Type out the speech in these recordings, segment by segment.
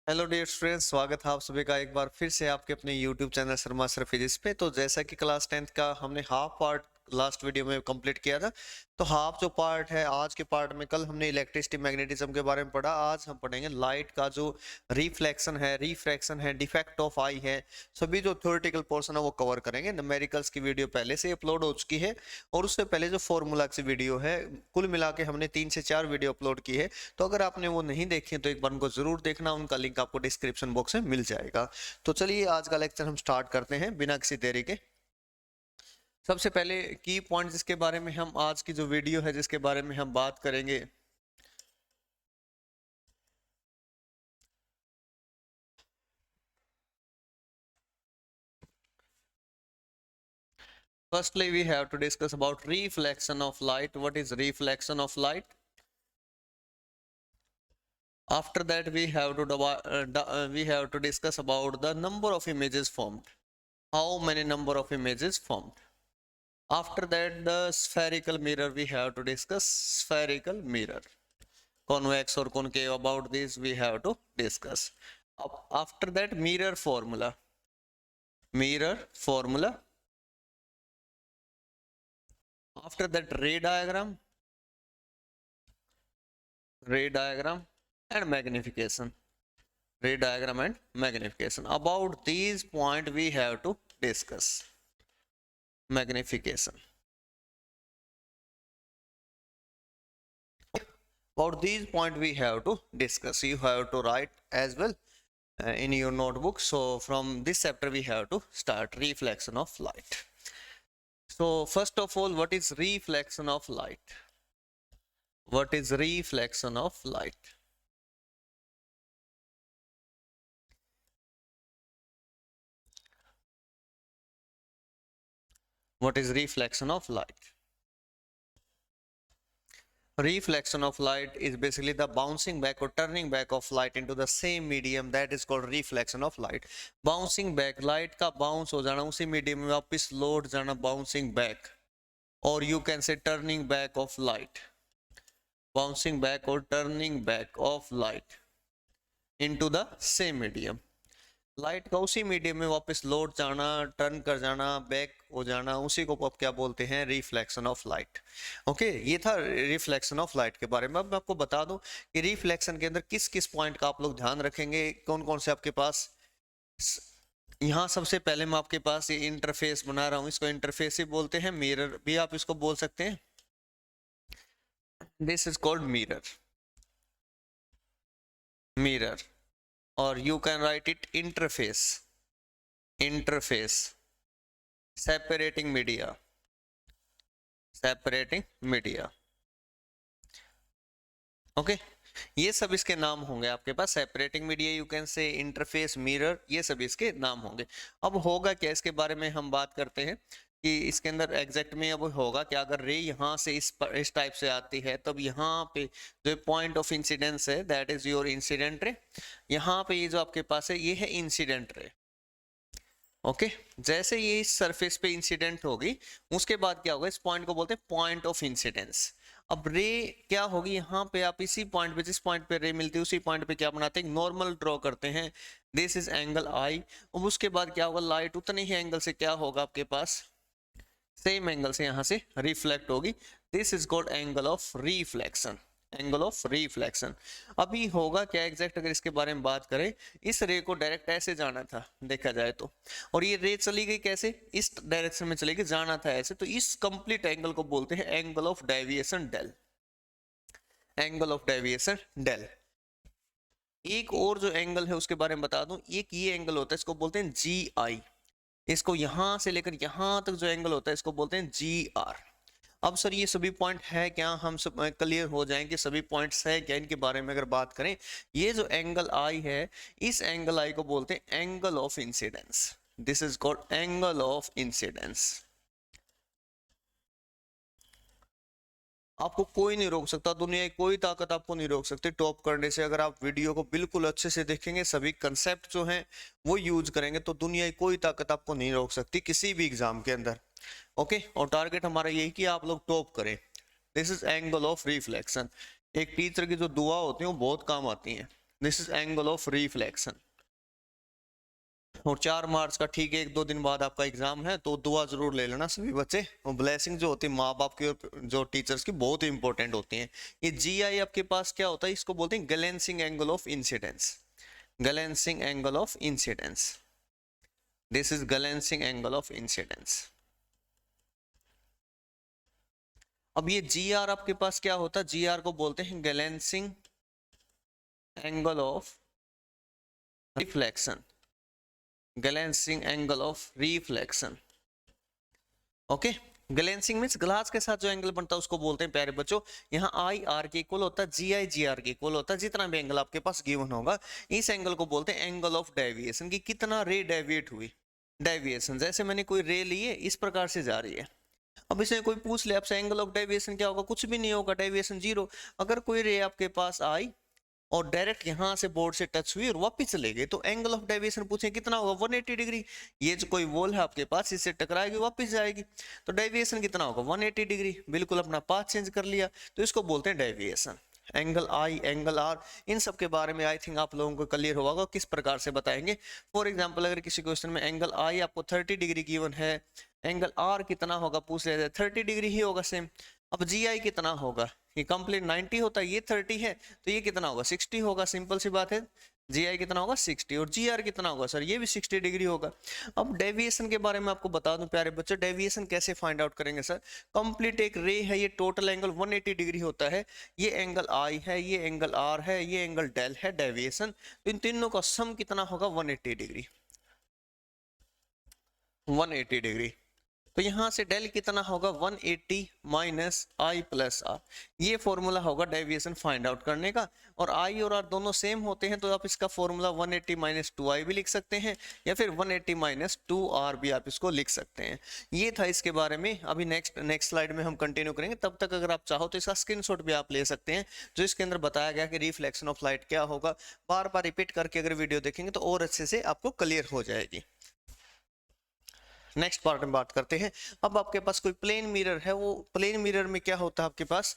Hello dear students, स्वागत है आप सभी का एक बार फिर से आपके अपने YouTube channel Sharma sir physics पे। तो जैसा कि क्लास 10th का हमने हाफ पार्ट लास्ट वीडियो में कंप्लीट किया था, तो हाफ जो पार्ट है आज के पार्ट में, कल हमने इलेक्ट्रिसिटी मैग्नेटिज्म के बारे में पढ़ा, आज हम पढ़ेंगे लाइट का जो रिफ्लेक्शन है, रिफ्रैक्शन है, डिफेक्ट ऑफ आई है, सभी जो थ्योरेटिकल पोर्शन है वो कवर करेंगे। न्यूमेरिकल्स की वीडियो पहले से अपलोड हो चुकी है और उससे पहले जो फॉर्मूला की वीडियो है, कुल मिला के हमने 3 से 4 वीडियो अपलोड की है। तो अगर आपने वो नहीं देखी तो एक बार उनको जरूर देखना, उनका लिंक आपको डिस्क्रिप्शन बॉक्स में मिल जाएगा। तो चलिए आज का लेक्चर हम स्टार्ट करते हैं बिना किसी देरी के। सबसे पहले की पॉइंट जिसके बारे में हम आज की जो वीडियो है जिसके बारे में हम बात करेंगे, firstly we have to discuss about reflection of light. What is reflection of light? After that we have to discuss about the number of images formed. How many number of images formed? After that, the spherical mirror we have to discuss. Spherical mirror, convex or concave, about this we have to discuss. After that, mirror formula. Mirror formula. After that, ray diagram and magnification. Ray diagram and magnification. About these points we have to discuss. Magnification. About these points we have to discuss. You have to write as well in your notebook. So from this chapter we have to start reflection of light. So first of all, what is reflection of light? What is reflection of light? What is reflection of light? Reflection of light is basically the bouncing back or turning back of light into the same medium. That is called reflection of light. Bouncing back, light का bounce हो जाना उसी medium में वापस लौट जाना, bouncing back, or you can say turning back of light. Bouncing back or turning back of light into the same medium. Light का उसी मीडियम में वापस लौट जाना, टर्न कर जाना, बैक हो जाना, उसी को आप क्या बोलते हैं? Reflection of light. ओके, ये था रिफ्लेक्शन ऑफ लाइट के बारे में। अब मैं आपको बता दूं कि रिफ्लेक्शन के अंदर किस किस पॉइंट का आप लोग ध्यान रखेंगे, कौन कौन से आपके पास। यहाँ सबसे पहले मैं आपके पास ये इंटरफेस बना रहा हूँ, इसको इंटरफेस ही बोलते हैं, मिरर भी आप इसको बोल सकते हैं। This is called mirror, mirror, or you can write it interface, interface, separating media, separating media। Okay, ये सब इसके नाम होंगे आपके पास। Separating media, you can say interface, mirror, ये सब इसके नाम होंगे। अब होगा क्या, इसके बारे में हम बात करते हैं कि इसके अंदर एग्जैक्ट में अब होगा कि अगर रे यहाँ से इस टाइप से आती है, तब यहाँ पे जो पॉइंट ऑफ इंसिडेंस है, that is your incident ray. यहाँ पे ये जो आपके पास है ये है इंसिडेंट रे। ओके, जैसे ये इस सरफेस पे इंसिडेंट होगी, उसके बाद क्या होगा, इस पॉइंट को बोलते हैं पॉइंट ऑफ इंसिडेंस। अब रे क्या होगी, यहाँ पे आप इसी पॉइंट पे, जिस पॉइंट पे रे मिलती है उसी पॉइंट पे क्या बनाते हैं, नॉर्मल ड्रॉ करते हैं। दिस इज एंगल आई। अब उसके बाद क्या होगा, लाइट उतने ही एंगल से क्या होगा आपके पास, सेम एंगल से यहाँ से रिफ्लेक्ट होगी। This is called angle of reflection, angle of reflection. अभी होगा क्या एग्जैक्ट, अगर इसके बारे में बात करें, इस रे को डायरेक्ट ऐसे जाना था देखा जाए तो, और ये रे चली गई कैसे, इस डायरेक्शन में चली गई, जाना था ऐसे, तो इस कंप्लीट एंगल को बोलते हैं angle of deviation del, angle of deviation del. एक और जो एंगल है उसके बारे में बता दूं, एक ये एंगल होता है, इसको बोलते हैं जी आई। इसको यहां से लेकर यहां तक जो एंगल होता है इसको बोलते हैं जी आर। अब सर ये सभी पॉइंट है क्या, हम सब क्लियर हो जाएं कि सभी पॉइंट्स है क्या, इनके बारे में अगर बात करें, ये जो एंगल आई है, इस एंगल आई को बोलते हैं angle of incidence. This is called angle of incidence. आपको कोई नहीं रोक सकता, दुनिया की कोई ताकत आपको नहीं रोक सकती टॉप करने से। अगर आप वीडियो को बिल्कुल अच्छे से देखेंगे, सभी कंसेप्ट जो हैं वो यूज करेंगे, तो दुनिया की कोई ताकत आपको नहीं रोक सकती किसी भी एग्जाम के अंदर। ओके, और टारगेट हमारा यही कि आप लोग टॉप करें। This is angle of reflection. एक टीचर की जो दुआ होती है वो बहुत काम आती है। This is angle of reflection. और 4 मार्च का ठीक है 1-2 दिन बाद आपका एग्जाम है, तो दुआ जरूर ले लेना सभी बच्चे। और ब्लेसिंग जो होती है माँ बाप की और जो टीचर्स की बहुत ही इंपॉर्टेंट होती हैं। ये GI आपके पास क्या होता है, इसको बोलते हैं glancing angle of incidence. Glancing angle of incidence, this is glancing angle of incidence. अब ये GR आपके पास क्या होता है, GR को बोलते हैं glancing angle of reflection. Glancing angle of reflection, okay. Glancing means glass के साथ जो एंगल बनता है उसको बोलते हैं प्यारे बच्चों, यहाँ IR के इक्वल होता है, GI GR के इक्वल होता है। जितना भी एंगल आपके पास गिवन होगा, इस एंगल को बोलते हैं एंगल ऑफ डेविएशन, कि कितना रे डेविएट हुई। डेविएशन जैसे मैंने कोई रे ली है, इस प्रकार से जा रही है। अब इसमें कोई पूछ ले आपसे एंगल ऑफ डेविएशन क्या होगा, कुछ भी नहीं होगा, डेविएशन 0। अगर कोई रे आपके पास आई और डायरेक्ट यहां से बोर्ड से टच हुई और वापस चले गए, तो एंगल ऑफ डेविएशन पूछे कितना होगा, 180 डिग्री। ये जो कोई वॉल है आपके पास, इससे टकराएगी वापस जाएगी, तो डेविएशन कितना होगा, 180 डिग्री। बिल्कुल अपना पाथ चेंज कर लिया, तो इसको बोलते हैं deviation. Angle I, angle R, इन सब के बारे में आई थिंक आप लोगों को क्लियर होगा किस प्रकार से बताएंगे। फॉर एग्जांपल अगर किसी क्वेश्चन में एंगल I आपको 30 डिग्री गिवन है, एंगल R कितना होगा पूछ लिया जाए, 30 डिग्री ही होगा सेम। अब GI कितना होगा, ये कंप्लीट 90 होता है, ये 30 है, तो ये कितना होगा, 60 होगा। सिंपल सी बात है, GI कितना होगा 60, और GR कितना होगा सर, ये भी 60 डिग्री होगा। अब डेविएशन के बारे में आपको बता दूं प्यारे बच्चों, डेविएशन कैसे फाइंड आउट करेंगे सर। कंप्लीट एक रे है, ये टोटल एंगल 180 डिग्री होता है, ये एंगल I है, ये एंगल R है, ये एंगल डेल है डेविएशन, तो इन तीनों का सम कितना होगा, 180 डिग्री। 180 डिग्री, तो यहां से डेल कितना होगा, 180 माइनस I प्लस R। ये फॉर्मूला होगा डेविएशन फाइंड आउट करने का। और I और R दोनों सेम होते हैं, तो आप इसका फॉर्मूला 180 माइनस 2I भी लिख सकते हैं, या फिर 180 माइनस 2R भी आप इसको लिख सकते हैं। ये था इसके बारे में। अभी नेक्स्ट स्लाइड में हम कंटिन्यू करेंगे, तब तक अगर आप चाहो तो इसका स्क्रीनशॉट भी आप ले सकते हैं, जो इसके अंदर बताया गया कि रिफ्लेक्शन ऑफ लाइट क्या होगा। बार बार रिपीट करके अगर वीडियो देखेंगे तो और अच्छे से आपको क्लियर हो जाएगी। नेक्स्ट पार्ट में बात करते हैं। अब आपके पास कोई प्लेन मिरर है, वो प्लेन मिरर में क्या होता है आपके पास,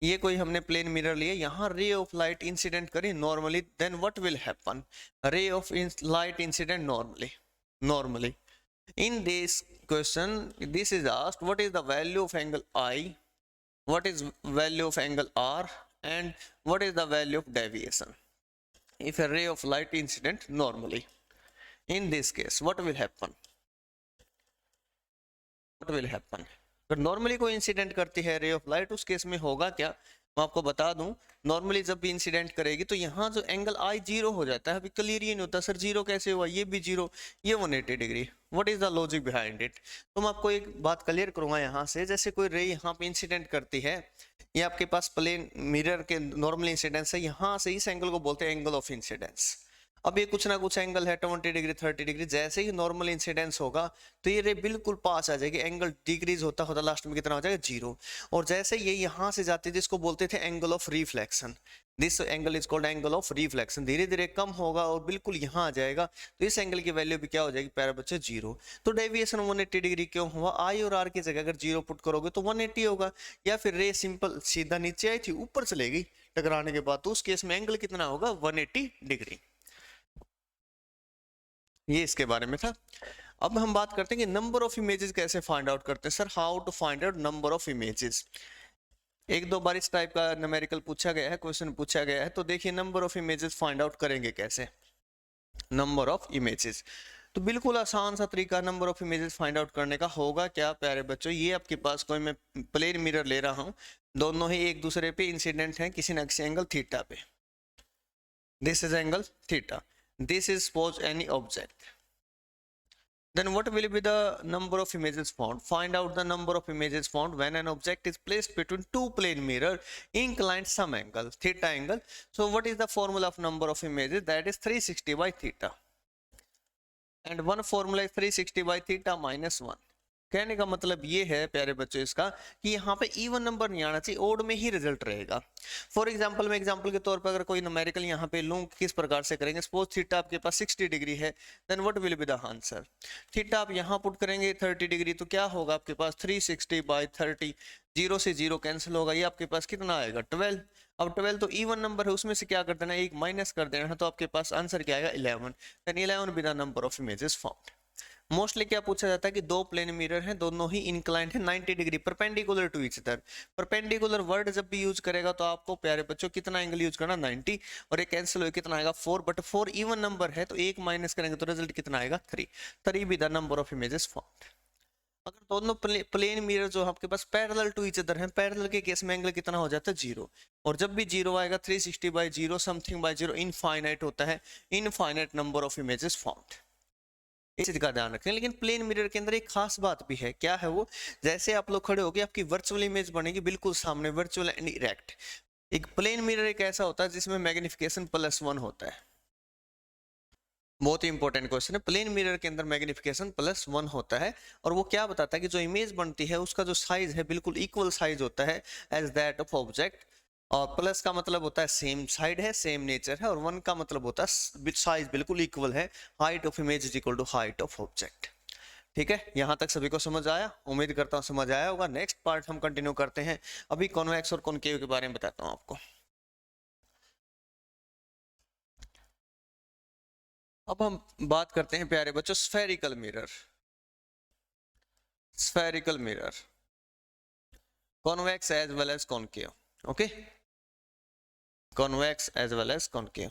ये कोई हमने प्लेन मिरर लिया, यहाँ रे ऑफ लाइट इंसिडेंट करी normally, then what will happen, ray of light incident normally in this question this is asked what is the value of angle I, what is value of angle R, and what is the value of deviation if a ray of light incident normally. In this case what will happen, will happen. अगर normally कोई incident करती है रे of light, उस case में होगा क्या, मैं आपको बता दूं। नॉर्मली जब भी इंसिडेंट करेगी तो यहाँ जो एंगल I 0 हो जाता है। अभी क्लियर ये नहीं होता सर 0 कैसे हुआ, ये भी 0, ये 180 degree, what is the logic behind it. तो मैं आपको एक बात क्लियर करूंगा यहाँ से, जैसे कोई रे यहाँ पे इंसिडेंट करती है, ये आपके पास प्लेन मिरर के नॉर्मल इंसिडेंस है, यहाँ से इस एंगल को बोलते हैं एंगल ऑफ इंसिडेंस। अब ये कुछ ना कुछ एंगल है 20 डिग्री 30 डिग्री, जैसे ही नॉर्मल इंसिडेंस होगा तो ये रे बिल्कुल पास आ जाएगी, एंगल डिक्रीज होता होता लास्ट में कितना हो जाएगा 0। और जैसे ये यहाँ से जाती है, जिसको बोलते थे angle of reflection, this angle is called angle of reflection, धीरे धीरे कम होगा और बिल्कुल यहाँ आ जाएगा, तो इस एंगल की वैल्यू भी क्या हो जाएगी प्यारे बच्चे 0। तो डेविएशन 180 डिग्री क्यों हुआ, I और R की जगह अगर 0 पुट करोगे तो 180 होगा, या फिर रे सिंपल सीधा नीचे आई थी ऊपर चलेगी टकराने के बाद, तो उस केस में एंगल कितना होगा 180 डिग्री। ये इसके बारे में था। अब हम बात करते हैं कि नंबर ऑफ इमेजेस कैसे फाइंड आउट करते हैं sir, how to find out number of images. 1-2 बार इस टाइप का न्यूमेरिकल पूछा गया है, क्वेश्चन पूछा गया है, तो देखिए number of images find out करेंगे कैसे। नंबर ऑफ इमेजेस, तो बिल्कुल आसान सा तरीका number of images find out करने का होगा क्या प्यारे बच्चों, ये आपके पास कोई मैं प्लेन मिरर ले रहा हूँ, दोनों ही एक दूसरे पे इंसिडेंट है किसी न किसी एंगल थीटा पे, this is angle theta, this is suppose any object, then what will be the number of images found, find out the number of images found when an object is placed between two plane mirror inclined some angle theta angle. So what is the formula of number of images, that is 360 by theta, and one formula is 360 by theta minus 1। कहने का मतलब ये है प्यारे बच्चों इसका कि यहाँ पे इवन नंबर नहीं आना चाहिए, ओड में ही रिजल्ट रहेगा। फॉर एग्जांपल मैं एग्जांपल के तौर पर अगर कोई न्यूमेरिकल यहाँ पे लूँ, किस प्रकार से करेंगे, सपोज थीटा आपके पास 60 डिग्री है, then what will be the answer, theta आप यहाँ पुट करेंगे 30 डिग्री, तो क्या होगा आपके पास 360 बाई 30, 0 से 0 कैंसिल होगा, ये आपके पास कितना आएगा 12। अब 12 तो इवन नंबर है, उसमें से क्या कर देना, एक माइनस कर देना है, तो आपके पास आंसर क्या आएगा 11। Then 11 be the number of images found. Mostly क्या पूछा जाता है कि दो प्लेन मिरर हैं, दोनों ही इंक्लाइंड है 90 degree perpendicular to each other. Perpendicular word जब भी यूज करेगा तो आपको प्यारे बच्चों कितना एंगल यूज करना, 90, और ये कैंसिल हो कितना आएगा 4, बट 4 इवन नंबर है तो एक माइनस करेंगे तो रिजल्ट कितना आएगा 3। 3 B the number of images found. अगर दोनों प्लेन मिरर जो आपके पास पैरेलल टू ईच अदर हैं, पैरेलल के केस में एंगल कितना हो जाता है 0, और जब भी 0 आएगा 360/0 समथिंग बाय 0 इनफाइनाइट होता है, infinite number of images found. इस चीज का ध्यान रखें। लेकिन प्लेन मिरर के अंदर एक खास बात भी है, क्या है वो, जैसे आप लोग खड़े होगे आपकी वर्चुअल इमेज बनेगी बिल्कुल सामने, वर्चुअल एंड इरेक्ट। एक प्लेन मिरर एक ऐसा होता है जिसमें मैग्निफिकेशन +1 होता है। बहुत ही इंपॉर्टेंट क्वेश्चन है। प्लेन मिरर के अंदर मैग्निफिकेशन +1 होता है, और वो क्या बताता है कि जो इमेज बनती है उसका जो साइज है बिल्कुल इक्वल साइज होता है एज दैट ऑफ ऑब्जेक्ट। और प्लस का मतलब होता है सेम साइड है, सेम नेचर है, और 1 का मतलब होता है साइज बिल्कुल इक्वल है, height of image is equal to height of object. ठीक है, यहां तक सभी को समझ आया, उम्मीद करता हूं समझ आया होगा। नेक्स्ट पार्ट हम कंटिन्यू करते हैं। अभी कॉन्वेक्स और कॉनकेव के बारे में बताता हूं आपको। अब हम बात करते हैं प्यारे बच्चों spherical mirror. Spherical mirror, convex as well as concave. Okay, convex as well as concave.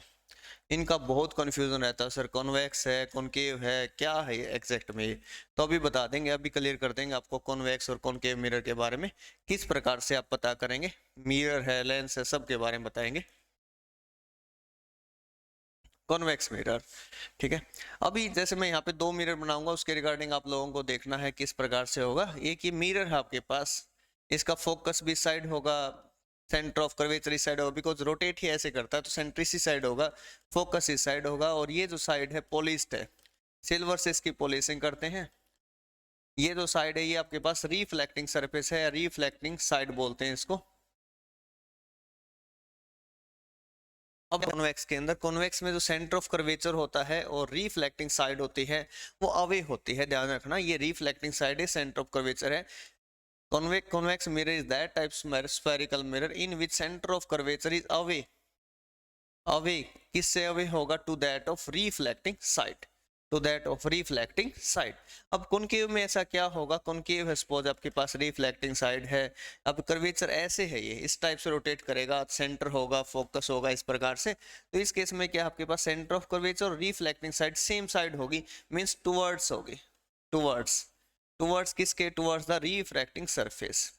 इनका बहुत कंफ्यूजन रहता है, सर कॉन्वेक्स है कॉनकेव है क्या है एग्जैक्ट में, तो अभी बता देंगे, अभी क्लियर कर देंगे आपको कॉन्वेक्स और कॉनकेव मिरर के बारे में, किस प्रकार से आप पता करेंगे, मिरर है लेंस है सब के बारे में बताएंगे। कॉन्वेक्स मिरर, ठीक है। अभी जैसे मैं यहाँ पे 2 मिरर बनाऊंगा, उसके रिगार्डिंग आप लोगों को देखना है किस प्रकार से होगा। एक ये मिरर है आपके पास, इसका फोकस भी साइड होगा, सेंटर ऑफ कर्वेचर इस साइड होगा, बिकॉज रोटेट ही ऐसे करता है तो सेंटर इसी साइड होगा, फोकस इस साइड होगा, और ये जो साइड है पॉलिश्ड है, सिल्वर से इसकी पॉलिशिंग करते हैं। ये जो साइड है ये आपके पास रिफ्लेक्टिंग सरफेस है, रिफ्लेक्टिंग साइड बोलते हैं इसको। अब कॉन्वेक्स के अंदर, कॉन्वेक्स में जो सेंटर ऑफ कर्वेचर होता है और रिफ्लेक्टिंग साइड होती है वो अवे होती है, ध्यान रखना, ये रिफ्लेक्टिंग साइड है, सेंटर ऑफ कर्वेचर है। convex mirror is that type of spherical mirror in which center of curvature is away किससे अवे होगा, to that of reflecting side, to that of reflecting side। अब concave में ऐसा क्या होगा, concave है suppose आपके पास रिफ्लेक्टिंग साइड है, अब कर्वेचर ऐसे है, ये इस टाइप से रोटेट करेगा, सेंटर होगा फोकस होगा इस प्रकार से, तो इस केस में क्या आपके पास सेंटर ऑफ कर्वेचर और रिफ्लेक्टिंग साइड सेम साइड होगी, मींस टुवर्ड्स होगी, टुवर्ड्स, टुवर्ड्स किसके, towards the refracting surface,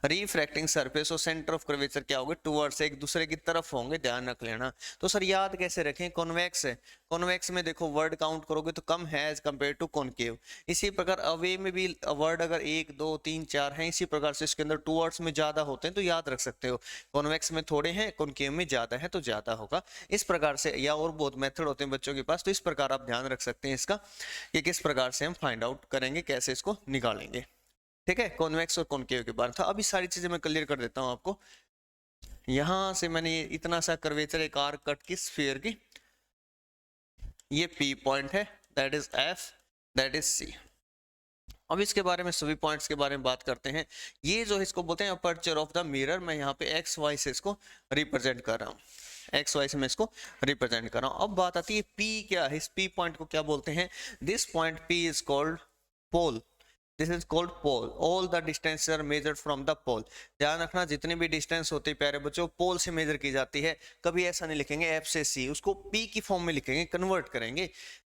refracting surface और सेंटर ऑफ कर्वेचर क्या होंगे, टुवर्ड्स एक दूसरे की तरफ होंगे, ध्यान रख लेना। तो सर याद कैसे रखें, कॉन्वेक्स है, कॉन्वेक्स में देखो वर्ड काउंट करोगे तो कम है एज कंपेयर टू कॉनकेव। इसी प्रकार अवे में भी वर्ड अगर 1 2 3 4 हैं, इसी प्रकार से इसके अंदर टुवर्ड्स में ज्यादा होते हैं तो याद रख सकते हो, कॉन्वेक्स में थोड़े हैं कॉनकेव में ज्यादा है तो ज्यादा होगा, इस प्रकार से, या और बहुत मेथड होते हैं बच्चों के पास, तो इस प्रकार आप ध्यान रख सकते हैं इसका, कि किस प्रकार से हम फाइंड आउट करेंगे, कैसे इसको निकालेंगे। ठीक है, कॉन्वेक्स और कॉनकेव के बारे में था। अभी सारी चीजें मैं क्लियर कर देता हूं आपको। यहां से मैंने इतना सा कर्वेचर एक आर्क कट की स्फीयर की, ये P पॉइंट है, that is F, that is C। अब इसके बारे में सभी पॉइंट्स के बारे में बात करते हैं। ये जो इसको बोलते हैं अपर्चर ऑफ द मिरर, मैं यहाँ पे XY से इसको रिप्रेजेंट कर रहा हूँ, XY से मैं इसको रिप्रेजेंट कर रहा हूँ। अब बात आती है P क्या है, इस P पॉइंट को क्या बोलते हैं, this point P is called pole, this is called pole, all the distance are measured from the pole. ध्यान रखना जितनी भी डिस्टेंस होती है प्यारे बच्चों पोल से मेजर की जाती है, कभी ऐसा नहीं लिखेंगे F से C, उसको P की फॉर्म में लिखेंगे, कन्वर्ट करेंगे।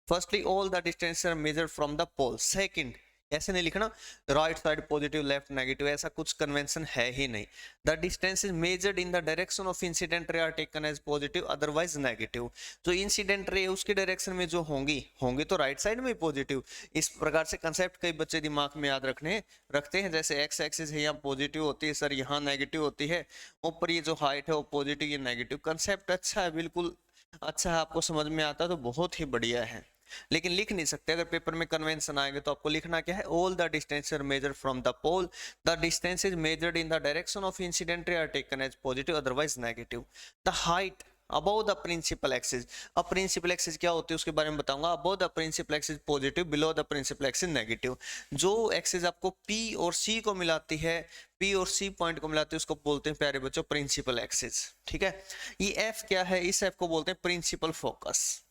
Firstly all the distance are measured from the pole, second ऐसे नहीं लिखना right side positive left negative, ऐसा कुछ कन्वेंशन है ही नहीं। The distance is measured in the direction of incident ray are taken as positive otherwise negative, जो incident ray उसके डायरेक्शन में जो होंगी तो राइट साइड में पॉजिटिव। इस प्रकार से कंसेप्ट कई बच्चे दिमाग में याद रखते हैं, जैसे एक्स एक्सिस है यहाँ पॉजिटिव होती है सर, यहाँ नेगेटिव होती है, ऊपर ये जो हाइट है वो पॉजिटिव ये नेगेटिव। कंसेप्ट अच्छा है, बिल्कुल अच्छा है, आपको समझ में आता है तो बहुत ही बढ़िया है, लेकिन लिख नहीं सकते। अगर पेपर में कन्वेंशन आएंगे तो आपको लिखना क्या है, all the distance are measured from the pole, the distance is measured in the direction of incident ray are taken as positive otherwise negative. The height above the principal axis. अब principal axis क्या होती है उसके बारे में बताऊंगा। Above the principal axis positive, below the principal axis negative. जो axis आपको पी और सी को मिलाती है, पी और सी पॉइंट को मिलाती है, उसको बोलते हैं प्यारे बच्चों प्रिंसिपल एक्सिस। ठीक है, ये एफ क्या है, इस एफ को बोलते हैं principal focus.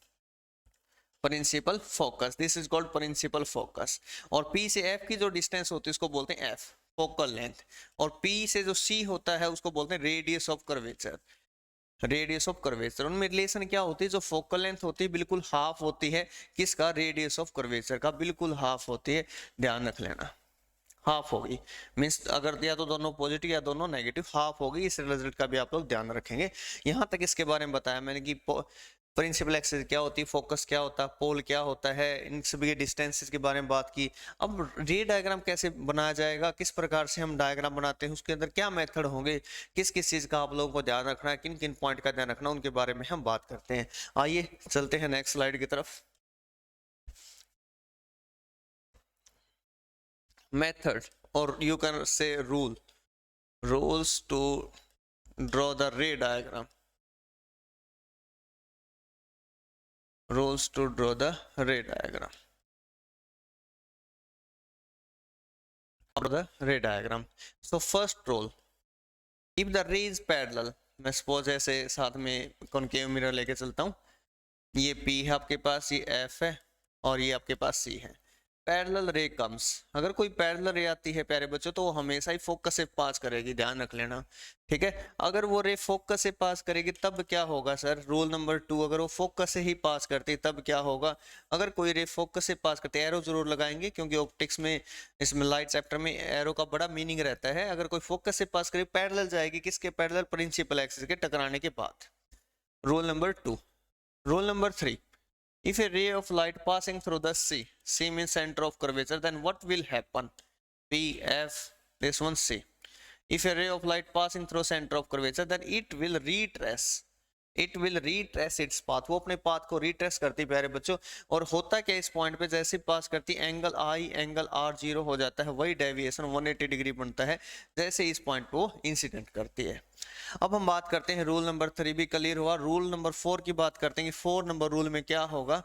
Principal focus, this is called principal focus. और पी से एफ की जो डिस्टेंस होती है उसको बोलते हैं एफ, फोकल लेंथ। और पी से जो सी होता है उसको बोलते हैं radius of curvature, radius of curvature. उनमें रिलेशन क्या होती है, जो फोकल लेंथ होती है बिल्कुल हाफ होती है किसका, रेडियस ऑफ कर्वेचर का, बिल्कुल हाफ होती है, ध्यान रख लेना। हाफ होगी मीन्स अगर या तो दोनों पॉजिटिव या दोनों नेगेटिव, हाफ होगी। इस रिजल्ट का भी आप लोग ध्यान रखेंगे। यहाँ तक इसके बारे में बताया मैंने कि प्रिंसिपल एक्सिस क्या होती है, फोकस क्या होता है, पोल क्या होता है, इन सभी के डिस्टेंसेस के बारे में बात की। अब रे डायग्राम कैसे बनाया जाएगा, किस प्रकार से हम डायग्राम बनाते हैं, उसके अंदर क्या मेथड होंगे, किस किस चीज़ का आप लोगों को ध्यान रखना है, किन किन पॉइंट का ध्यान रखना है, उनके बारे में हम बात करते हैं। आइए चलते हैं नेक्स्ट स्लाइड की तरफ। मेथड और you can say rules to draw the ray diagram, rules to draw the ray diagram, the ray diagram. So first rule, if the ray is parallel, मैं सपोज ऐसे साथ में कॉनकेव मिरर लेके चलता हूँ, ये P है आपके पास, ये F है और ये आपके पास C है। पैरेलल रे कम्स, अगर कोई पैरेलल रे आती है प्यारे बच्चों तो वो हमेशा ही फोकस से पास करेगी, ध्यान रख लेना। ठीक है, अगर वो रे फोकस से पास करेगी तब क्या होगा सर, रूल नंबर 2, अगर वो फोकस से ही पास करती तब क्या होगा। अगर कोई रे फोकस से पास करती, एरो जरूर लगाएंगे क्योंकि ऑप्टिक्स में, इसमें लाइट चैप्टर में एरो का बड़ा मीनिंग रहता है। अगर कोई फोकस से पास करे, पैरेलल जाएगी किसके, पैरेलल प्रिंसिपल एक्सिस के टकराने के बाद, rule number 2। Rule number 3, if a ray of light passing through the C means center of curvature, then what will happen, P, F, this one C. If a ray of light passing through center of curvature, then it will retrace its path, वो अपने path को retrace करती है प्यारे बच्चों। और होता क्या इस पॉइंट पे, जैसे पास करती एंगल आई, एंगल आर 0 हो जाता है, वही डेविएशन 180 डिग्री बनता है जैसे इस पॉइंट पे वो इंसिडेंट करती है। अब हम बात करते हैं, रूल नंबर 3 भी क्लियर हुआ। रूल नंबर 4 की बात करते हैं कि 4 नंबर रूल में क्या होगा।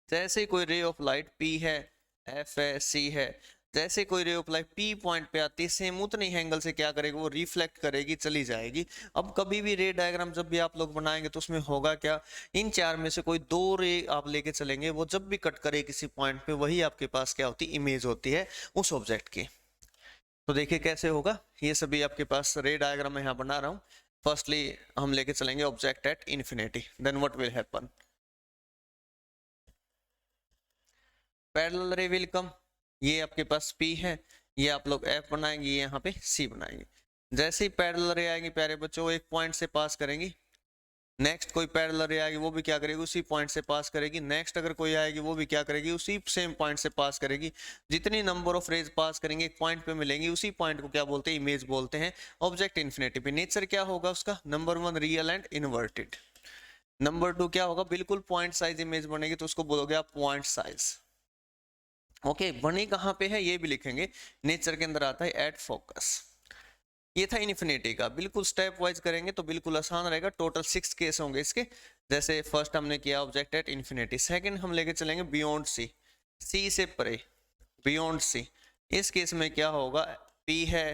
जैसे कोई रे ऑफ लाइट P है, F है, C है, जैसे कोई रे ऑफ लाइट P पॉइंट पे आती है, सेम उतनी एंगल से क्या करेगी, वो रिफ्लेक्ट करेगी, चली जाएगी। अब कभी भी रे डायग्राम जब भी आप लोग बनाएंगे तो उसमें होगा क्या, इन चार में से कोई 2 रे आप लेके चलेंगे, वो जब भी कट करे किसी पॉइंट पे, वही आपके पास क्या होती है, इमेज होती है उस ऑब्जेक्ट की। तो देखिए कैसे होगा, ये सभी आपके पास रे डायग्राम मैं यहाँ बना रहा हूँ। फर्स्टली हम लेके चलेंगे object at infinity, then what will happen, parallel ray will come, ये आपके पास P है, ये आप लोग F बनाएंगे, ये यहाँ पे C बनाएंगे। जैसे ही पैरेलल रे आएंगी प्यारे बच्चों, एक पॉइंट से पास करेंगी, नेक्स्ट कोई पैरेलल रे आएगी वो भी क्या करेगी, उसी पॉइंट से पास करेगी। नेक्स्ट अगर कोई आएगी वो भी क्या करेगी, उसी सेम पॉइंट से पास करेगी। जितनी नंबर ऑफ रेज पास करेंगे एक पॉइंट पे मिलेंगी, उसी पॉइंट को क्या बोलते हैं, इमेज बोलते हैं। ऑब्जेक्ट इन्फिनिटी पे नेचर क्या होगा उसका, number 1 real and inverted, number 2 क्या होगा, बिल्कुल पॉइंट साइज इमेज बनेगी तो उसको बोलोगे आप पॉइंट साइज। ओके, बनी कहाँ पे है ये भी लिखेंगे, नेचर के अंदर आता है एट फोकस। ये था इन्फिनिटी का, बिल्कुल स्टेप वाइज करेंगे तो बिल्कुल आसान रहेगा। टोटल 6 केस होंगे इसके। जैसे फर्स्ट हमने किया ऑब्जेक्ट एट इन्फिनिटी, सेकंड हम लेके चलेंगे बियॉन्ड सी, सी से परे, बियॉन्ड सी। इस केस में क्या होगा, पी है,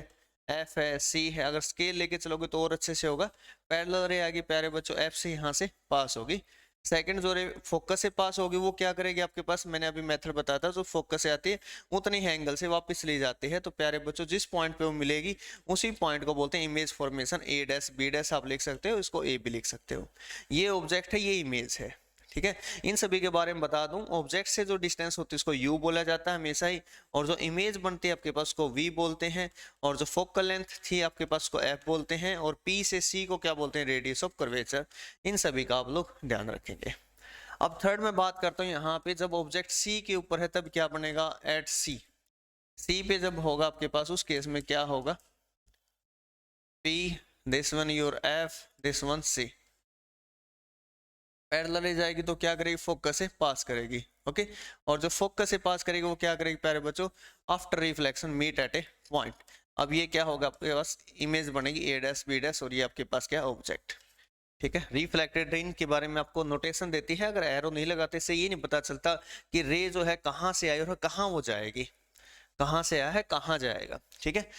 एफ है, सी है, अगर स्केल लेके चलोगे तो और अच्छे से होगा। पैरेलल रे आगे प्यारे बच्चों, एफ से यहाँ से पास होगी। सेकंड जो रे फोकस से पास होगी वो क्या करेगी, आपके पास मैंने अभी मेथड बताया था, जो फोकस से आती है उतनी एंगल से वापस ली जाती है। तो प्यारे बच्चों जिस पॉइंट पे वो मिलेगी उसी पॉइंट को बोलते हैं इमेज फॉर्मेशन। ए डैश बी डैश आप लिख सकते हो, इसको ए भी लिख सकते हो। ये ऑब्जेक्ट है, ये इमेज है। ठीक है, इन सभी के बारे में बता दूं, ऑब्जेक्ट से जो डिस्टेंस होती है उसको u बोला जाता है हमेशा ही, और जो इमेज बनती है आपके पास उसको v बोलते हैं, और जो फोकल लेंथ थी आपके पास उसको f बोलते हैं, और p से c को क्या बोलते हैं, रेडियस ऑफ कर्वेचर। इन सभी का आप लोग ध्यान रखेंगे। अब थर्ड में बात करता हूँ, यहाँ पे जब ऑब्जेक्ट C के ऊपर है तब क्या बनेगा, एट C, C पे जब होगा आपके पास उस केस में क्या होगा, P, this one your F, this one C। Parallel ले जाएगी तो क्या करेगी, फोकस से पास करेगी। ओके, और जो फोकस से पास करेगी वो क्या करेगी प्यारे बच्चों, after reflection meet at a point. अब ये क्या होगा, आपके पास इमेज बनेगी ए डैश बी डैश, और ये आपके पास क्या ऑब्जेक्ट। ठीक है, रिफ्लेक्टेड रे के बारे में आपको नोटेशन देती है, अगर एरो नहीं लगाते से ये नहीं पता चलता कि रे जो है कहाँ से आई और कहाँ वो जाएगी, कहाँ से आया है कहाँ जाएगा। ठीक है,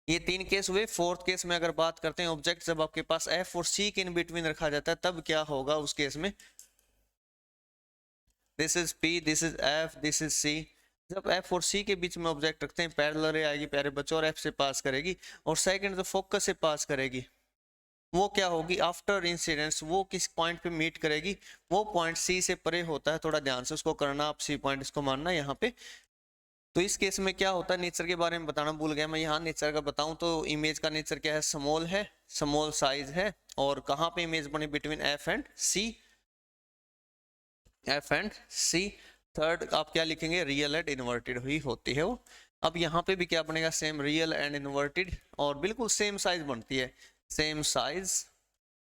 ये 3 केस हुए। फोर्थ केस में अगर बात करते हैं, ऑब्जेक्ट जब आपके पास एफ और सी के इन बिटवीन रखा जाता है तब क्या होगा उस केस में, this is P, this is F, this is C. जब एफ और सी के बीच में ऑब्जेक्ट रखते हैं, पैरेलल रे आएगी प्यारे बच्चों, और एफ से पास करेगी, और सेकंड जो फोकस से पास करेगी वो क्या होगी, आफ्टर इंसिडेंस वो किस पॉइंट पे मीट करेगी, वो पॉइंट सी से परे होता है, थोड़ा ध्यान से उसको करना, आप सी पॉइंट इसको मानना यहाँ पे। तो इस केस में क्या होता है, नेचर के बारे में बताना भूल गया मैं, यहाँ नेचर का बताऊं तो इमेज का नेचर क्या है, स्मॉल है, स्मॉल साइज है, और कहाँ पे इमेज बनी, between F and C, F and C. Third आप क्या लिखेंगे, रियल एंड इन्वर्टेड हुई होती है वो। अब यहाँ पे भी क्या बनेगा, सेम रियल एंड इन्वर्टेड, और बिल्कुल सेम साइज बनती है, सेम साइज,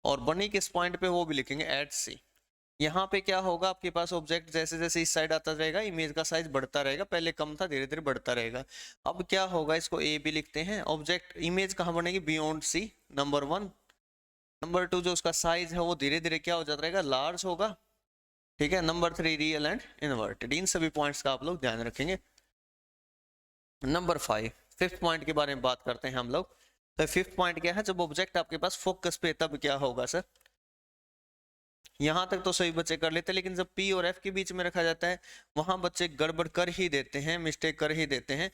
और बनी किस पॉइंट पे वो भी लिखेंगे एट सी। यहाँ पे क्या होगा, आपके पास ऑब्जेक्ट जैसे जैसे इस साइड आता रहेगा, इमेज का साइज बढ़ता रहेगा, पहले कम था धीरे धीरे बढ़ता रहेगा। अब क्या होगा, इसको ए भी लिखते हैं, ऑब्जेक्ट इमेज कहाँ बनेगी, बियॉन्ड सी, नंबर 1। नंबर 2 जो उसका साइज है वो धीरे धीरे क्या हो जाता रहेगा, लार्ज होगा। ठीक है, नंबर 3 रियल एंड इन्वर्टेड। इन सभी पॉइंट्स का आप लोग ध्यान रखेंगे। नंबर 5, फिफ्थ पॉइंट के बारे में बात करते हैं हम लोग। तो फिफ्थ पॉइंट क्या है, जब ऑब्जेक्ट आपके पास फोकस पे तब क्या होगा सर। यहां तक तो सही बच्चे कर लेते हैं, लेकिन जब पी और एफ के बीच में रखा जाता है वहां बच्चे गड़बड़ कर ही देते हैं, मिस्टेक कर ही देते हैं।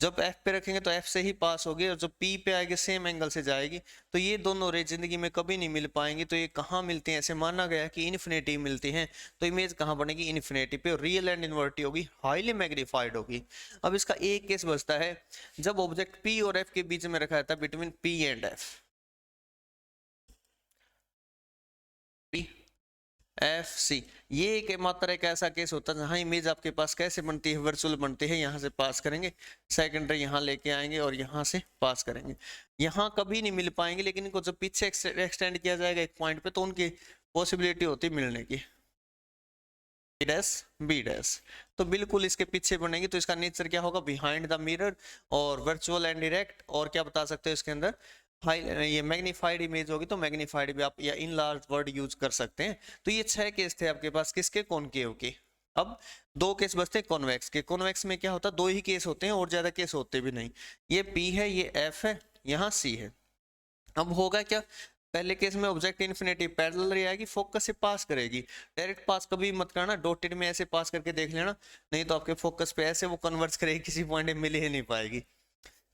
जब एफ पे रखेंगे तो एफ से ही पास होगी, और जब पी पे आएगी सेम एंगल से जाएगी, तो ये दोनों रे जिंदगी में कभी नहीं मिल पाएंगी। तो ये कहाँ मिलती हैं, ऐसे माना गया है कि इन्फिनिटी मिलती हैं। तो इमेज कहाँ बनेगी, इन्फिनिटी पे, रियल एंड इन्वर्टी होगी, हाईली मैग्नीफाइड होगी। अब इसका एक केस बचता है, जब ऑब्जेक्ट पी और एफ के बीच में रखा जाता है, between P and F, F C, ये एक मात्र एक ऐसा केस होता है जहां इमेज आपके पास कैसे बनती है, वर्चुअल बनती है, यहाँ से पास करेंगे, सेकेंडरी यहाँ लेके आएंगे और यहाँ से पास करेंगे। यहाँ कभी नहीं मिल पाएंगे, लेकिन इनको जब पीछे एक्सटेंड किया जाएगा एक पॉइंट पे तो उनकी पॉसिबिलिटी होती है मिलने की, बी डैश बी डैश। तो बिल्कुल इसके पीछे बनेगी, तो इसका नेचर क्या होगा, बिहाइंड द मिरर, और वर्चुअल एंड डायरेक्ट, और क्या बता सकते हो इसके अंदर, हाई ये मैग्नीफाइड इमेज होगी, तो मैग्नीफाइड भी आप या इन लार्ज वर्ड यूज कर सकते हैं। तो ये 6 केस थे आपके पास, किसके, कॉनकेव के। अब 2 केस बचते हैं कॉन्वेक्स के। कॉन्वेक्स में क्या होता है, 2 ही केस होते हैं और ज्यादा केस होते भी नहीं। ये P है, ये F है, यहाँ C है। अब होगा क्या, पहले केस में ऑब्जेक्ट इन्फिनिटी पैरेलल रे आएगी, फोकस से पास करेगी, डायरेक्ट पास कभी मत करना, डॉटेड में ऐसे पास करके देख लेना, नहीं तो आपके फोकस पे ऐसे वो कन्वर्ट करेगी, किसी पॉइंट में मिल ही नहीं पाएगी।